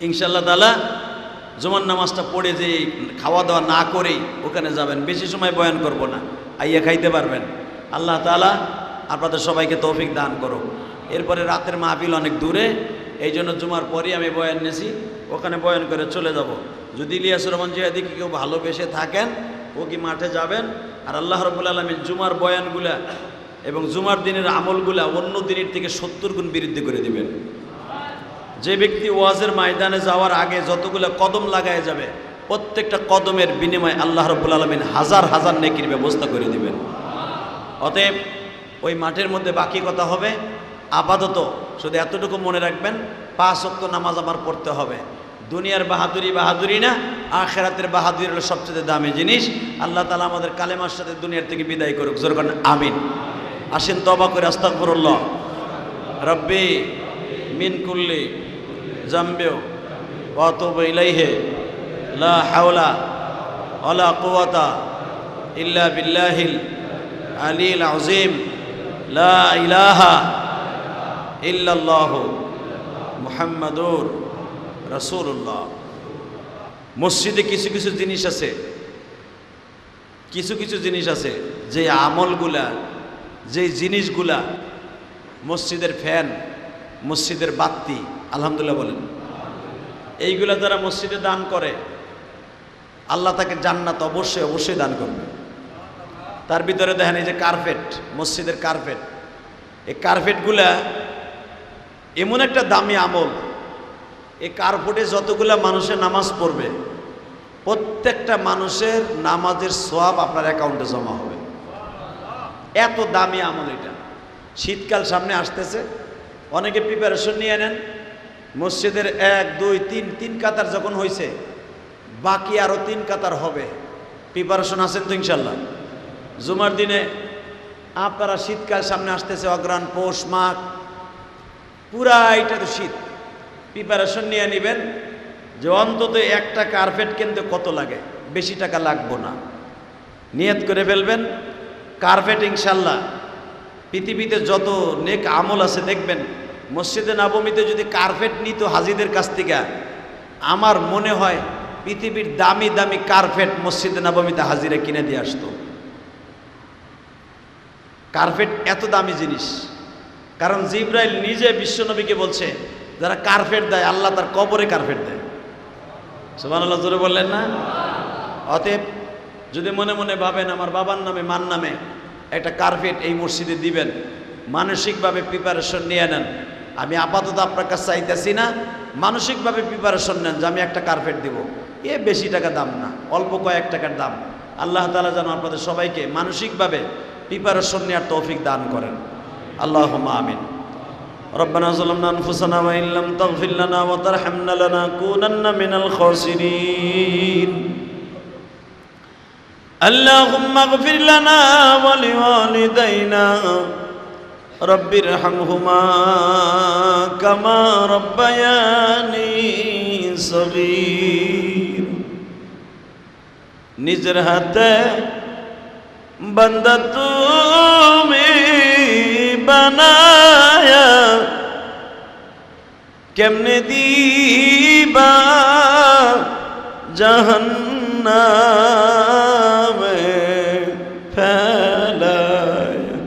ইনশাআল্লাহ তাআলা জুমার নামাজটা পড়ে যে খাওয়া দাওয়া না করেই ওখানে যাবেন। বেশি সময় বয়ান করব না, আইয়া খাইতে পারবেন। আল্লাহ তাআলা আপনাদের সবাইকে তৌফিক দান করুক। এরপরে রাতের মাহফিল অনেক দূরে, এই জন্য জুমার পরেই আমি বয়ান নিয়েছি, ওখানে বয়ান করে চলে যাব। যদি ইলিয়াসুর রহমান জিহাদি কেউ ভালোবেসে থাকেন, ও কি মাঠে যাবেন। আর আল্লাহ রাব্বুল আলামিন জুমার বয়ানগুলা এবং জুমার দিনের আমলগুলা অন্য দিনের থেকে 70 গুণ বৃদ্ধি করে দিবেন। যে ব্যক্তি ওয়াজের ময়দানে যাওয়ার আগে যতগুলো কদম লাগায় যাবে, প্রত্যেকটা কদমের বিনিময়ে আল্লাহ রাব্বুল আলামিন হাজার হাজার নেকির ব্যবস্থা করে দিবেন। অতএব ওই মাঠের মধ্যে বাকি কথা হবে। আপাতত শুধু এতটুকু মনে রাখবেন, 5 ওয়াক্ত নামাজ আমার পড়তে হবে। দুনিয়ার বাহাদুরি না, আখিরাতের বাহাদুরি হলো সবচেয়ে দামি জিনিস। আল্লাহ তাআলা আমাদের কালেমার সাথে দুনিয়ার থেকে বিদায় করুক। জোরে বলেন আমিন। আসেন তওবা করে আস্তাগফিরুল্লাহ রব্বি মিন কুল্লি জামবি ওয়া আতুবু ইলাইহি লা হাওলা ওয়ালা কুওয়াতা ইল্লা বিল্লাহিল আলিয়্যিল আযীম লা ইলাহা ইল্লাল্লাহু মুহাম্মাদুর রাসূলুল্লাহ। মসজিদে কিছু কিছু জিনিস আছে, কিছু কিছু জিনিস আছে যে আমলগুলা, যে জিনিসগুলা, মসজিদের ফ্যান, মসজিদের বাতি, আলহামদুলিল্লাহ বলেন, এইগুলা যারা মসজিদে দান করে, আল্লাহ তাকে জান্নাত অবশ্যই অবশ্যই দান করবে। তার ভিতরে দেখেন এই যে কার্পেট, মসজিদের কার্পেট, এই কার্পেটগুলা এমন একটা দামি আমল। এই কার্পেটে যতগুলা মানুষের নামাজ পড়বে, প্রত্যেকটা মানুষের নামাজের সওয়াব আপনার অ্যাকাউন্টে জমা হবে। এত দামি আমল এটা। শীতকাল সামনে আসতেছে, অনেকে প্রিপারেশন নিয়ে নেন। মসজিদের 1, 2, 3 কাতার যখন হয়েছে, বাকি আরও 3 কাতার হবে। প্রিপারেশন আছেন তো ইনশাল্লাহ? জুমার দিনে আপনারা, শীতকাল সামনে আসতেছে, অগ্রহায়ণ, পৌষ, মাঘ, পুরা এটা তো শীত। প্রিপারেশন নিয়ে নেবেন যে অন্তত একটা কার্পেট কিনতে কত লাগে, বেশি টাকা লাগবো না। নিয়ত করে ফেলবেন কার্পেট ইনশাল্লাহ। পৃথিবীতে যত নেক আমল আছে দেখবেন, মসজিদে নববীতে যদি কার্পেট নিত হাজিদের কাছ থেকে, আমার মনে হয় পৃথিবীর দামি দামি কার্পেট মসজিদে নববীতে হাজিরা কিনে দিয়ে আসতো। কার্পেট এত দামি জিনিস। কারণ জিবরাইল নিজে বিশ্বনবীকে বলছে, যারা কার্পেট দেয় আল্লাহ তার কবরে কার্পেট দেয়। সুবহানাল্লাহ জোরে বললেন না? অতএব যদি মনে মনে ভাবেন আমার বাবার নামে মার নামে একটা কার্পেট এই মসজিদে দিবেন, মানসিকভাবে প্রিপারেশন নিয়ে নেন। আমি আপাতত আপনার কাছে চাইতেছি না, মানসিকভাবে প্রিপারেশন নেন যে আমি একটা কার্পেট দিব। এ বেশি টাকা দাম না, অল্প কয়েক টাকার দাম। আল্লাহ তাআলা যেন আপনাদের সবাইকে মানসিকভাবে প্রিপারেশন নেওয়ার তৌফিক দান করেন। আল্লাহুম্মা আমিন। রব্বানা যালামনা আনফুসানা ওয়া ইন লাম তাগফির লানা ওয়া তারহামনা লানাকুনান্না মিনাল খাসিরিন। আল্লাহুম্মা ইগফির লানা ওয়া লিওয়ালিদাইনা রব্বিরহামহুমা কামা রব্বায়ানি সগীর। নিজের হাতে বান্দা তুমি বানায়া কেমনে দিবা জাহান্নামে ফেলায়া।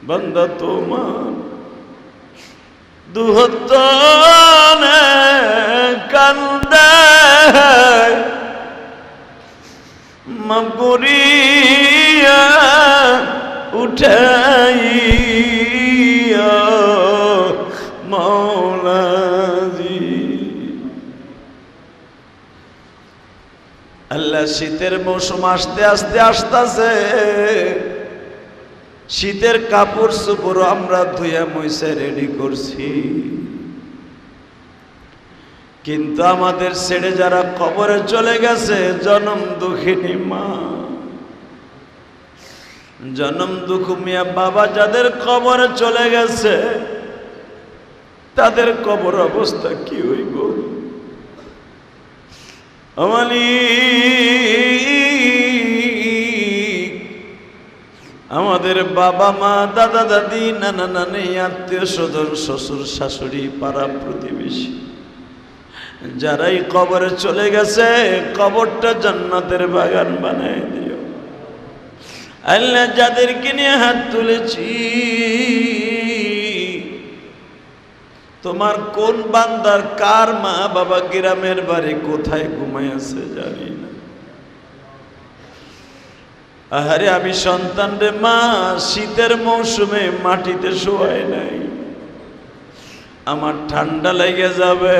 বান্দা তোমার দুহতনে কান্দে মাফ করিয়া উঠাইয়া মাওলাজি। আল্লাহ শীতের মৌসুম আসতে আসতে আসতেছে, শীতের কাপড় চোপড় আমরা ধুইয়া মুইছে রেডি করছি, কিন্তু আমাদের ছেড়ে যারা কবরে চলে গেছে, জনম দুঃখিনী মা, জনম দুঃখ মিয়া বাবা যাদের কবরে চলে গেছে, তাদের কবর অবস্থা কি হইব? আমাদের বাবা মা দাদা দাদি নানা নানি আত্মীয় স্বজন শ্বশুর শাশুড়ি পাড়া প্রতিবেশী যারাই কবরে চলে গেছে, কবরটা জান্নাতের বাগান বানায় দিও আল্লাহ। যাদেরকে নিয়ে হাত তুলেছি, তোমার কোন বান্দার কার মা বাবা গ্রামের বাড়ি কোথায় ঘুমায় আছে জানি না। আহারে আমি সন্তান রে মা শীতের মৌসুমে মাটিতে শোয়াই নাই, আমার ঠান্ডা লেগে যাবে,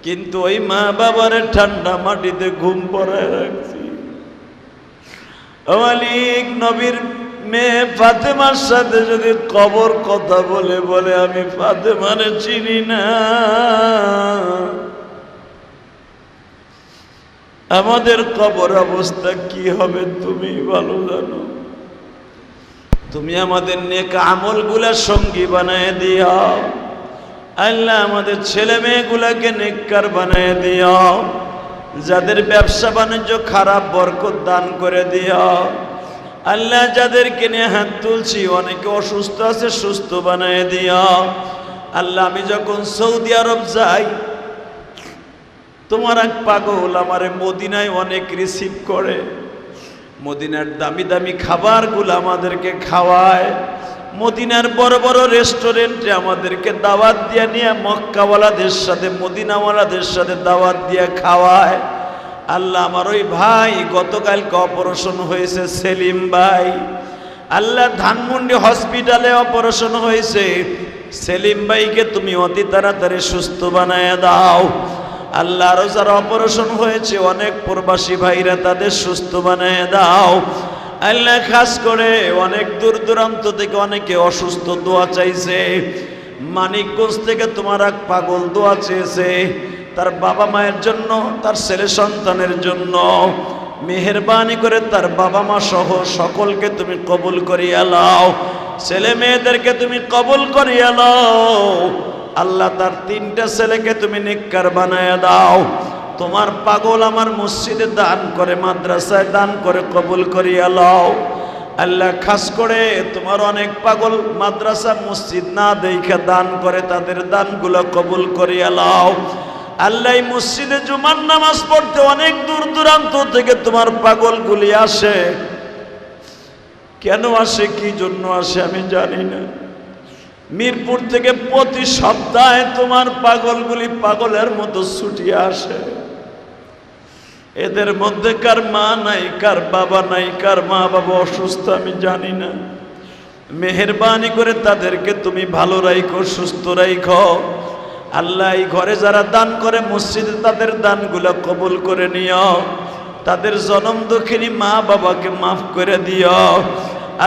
কিন্তু ওই মা বাবার ঠান্ডা মাটিতে ঘুম পড়ায় রাখছি। মালিক নবীর মেয়ে ফাতেমার সাথে যদি কবর কথা বলে বলে আমি ফাতেমারে চিনি না, আমাদের কবর অবস্থা কি হবে তুমি ভালো জানো। তুমি আমাদের নেক আমলগুলা সঙ্গী বানায় দিও আল্লাহ। আমাদের ছেলে মেয়েগুলাকে নেককার বানায় দিও, যাদের ব্যবসা বাণিজ্য খারাপ বরকত দান করে দিও আল্লাহ। যাদেরকে নিয়ে হাত তুলছি অনেকে অসুস্থ আছে, সুস্থ বানায় দিও আল্লাহ। আমি যখন সৌদি আরব যাই, তোমার এক পাগল আমারে মদিনায় অনেক রিসিভ করে, মদিনার দামি দামি খাবারগুলো আমাদেরকে খাওয়ায়, মদিনার বড় বড় রেস্টুরেন্টে আমাদেরকে দাওয়াত দিয়ে নিয়ে মক্কাওয়ালাদের সাথে মদিনাওয়ালাদের সাথে দাওয়াত দিয়ে খাওয়ায় আল্লাহ। আমার ওই ভাই গতকালকে অপারেশন হয়েছে, সেলিম ভাই আল্লাহ, ধানমন্ডি হসপিটালে অপারেশন হয়েছে। সেলিম ভাইকে তুমি অতি তাড়াতাড়ি সুস্থ বানায় দাও আল্লাহ। আরো যারা অপারেশন হয়েছে অনেক প্রবাসী ভাইরা, তাদের সুস্থ বানায় দাও আল্লাহ। খাস করে অনেক দূর দূরান্ত থেকে অনেকে অসুস্থ দোয়া চাইছে, মানিকগঞ্জ থেকে তোমার এক পাগল দোয়া চেয়েছে তার বাবা মায়ের জন্য, তার ছেলে সন্তানের জন্য। মেহেরবানি করে তার বাবা মা সহ সকলকে তুমি কবুল করিয়া লও, ছেলে মেয়েদেরকে তুমি কবুল করিয়া লও আল্লাহ। তার 3টা ছেলেকে তুমি নেককার বানায়া দাও। তোমার পাগল আমার মসজিদে দান করে, মাদ্রাসায় দান করে কবুল করিয়া লও আল্লাহ। খাস করে তোমার অনেক পাগল মাদ্রাসা মসজিদ না দেখে দান করে, তাদের দানগুলো কবুল করিয়া লও আল্লাহ। এই মসজিদে জুমার নামাজ পড়তে অনেক দূর দূরান্ত থেকে তোমার পাগলগুলি আসে, কেন আসে কি জন্য আসে আমি জানি না। মিরপুর থেকে প্রতি সপ্তাহে তোমার পাগলগুলি পাগলের মতো ছুটিয়ে আসে। এদের মধ্যে কার মা নাই, কার বাবা নাই, কার মা বাবা অসুস্থ আমি জানি না। মেহেরবানি করে তাদেরকে তুমি ভালো রাখো, সুস্থ রাখো। আল্লাহ এই ঘরে যারা দান করে মসজিদে তাদের দানগুলো কবুল করে নিও। তাদের জনম দুঃখিনী মা বাবাকে মাফ করে দিও।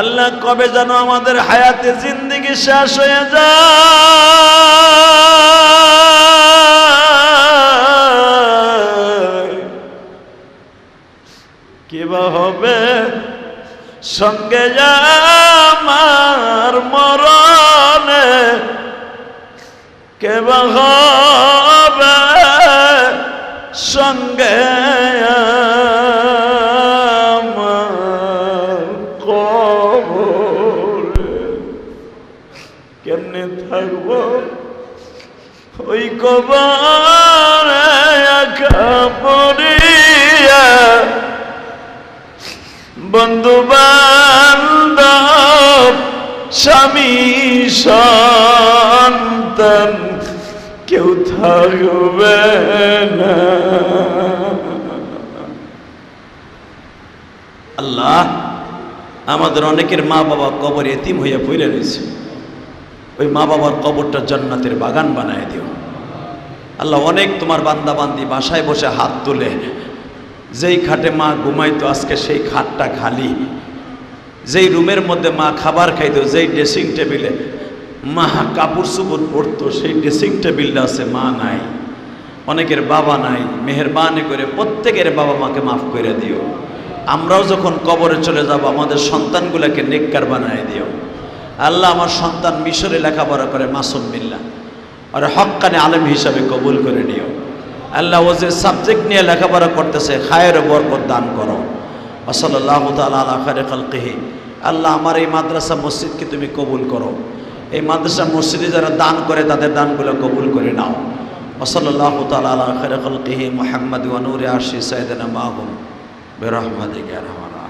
আল্লাহ কবে যেন আমাদের হায়াতে জিন্দেগি শেষ হয়ে যায়, কিবা হবে সঙ্গে আমার মরণে, কেবা হবে সঙ্গে আমার কবরে। কেমনে থাকবো ওই কবরে একা পড়িয়া, বন্ধু বান্ধব স্বামী সন্তান কেউ থাকবে না। আল্লাহ আমাদের অনেকের মা বাবা কবর এতিম হইয়া পড়ে রয়েছে, ওই মা বাবার কবরটা জান্নাতের বাগান বানায় দিও। আল্লাহ অনেক তোমার বান্দা বান্দি বাসায় বসে হাত তুলে, যেই খাটে মা ঘুমাইতো আজকে সেই খাটটা খালি, যেই রুমের মধ্যে মা খাবার খাইতো, যেই ড্রেসিং টেবিলে মা কাপড় চোপড় পরতো সেই ড্রেসিং টেবিলটা আছে, মা নাই। অনেকের বাবা নাই। মেহেরবানি করে প্রত্যেকের বাবা মাকে মাফ করে দিও। আমরাও যখন কবরে চলে যাব আমাদের সন্তানগুলোকে নেককার বানায় দিও। আল্লাহ আমার সন্তান মিশরে লেখাপড়া করে মাসুম বিল্লাহ, আর হক্কানে আলেম হিসাবে কবুল করে নিও। আল্লাহ ও যে সাবজেক্ট নিয়ে লেখাপড়া করতেছে খায়ের বরকত দান করো। সাল্লাল্লাহু তাআলা আলা খায়রি খালকিহি। আল্লাহ আমার এই মাদ্রাসা মসজিদকে তুমি কবুল করো। এই মাদ্রাসা মসজিদে যারা দান করে তাদের দানগুলো কবুল করে নাও। সাল্লাল্লাহু তাআলা আলা খায়রি খালকিহি মুহাম্মাদ ওয়া নূরি আরশি সাইয়্যিদিনা মাহুম বিরহমাতিকা ইয়া আরহামার রাহিমিন।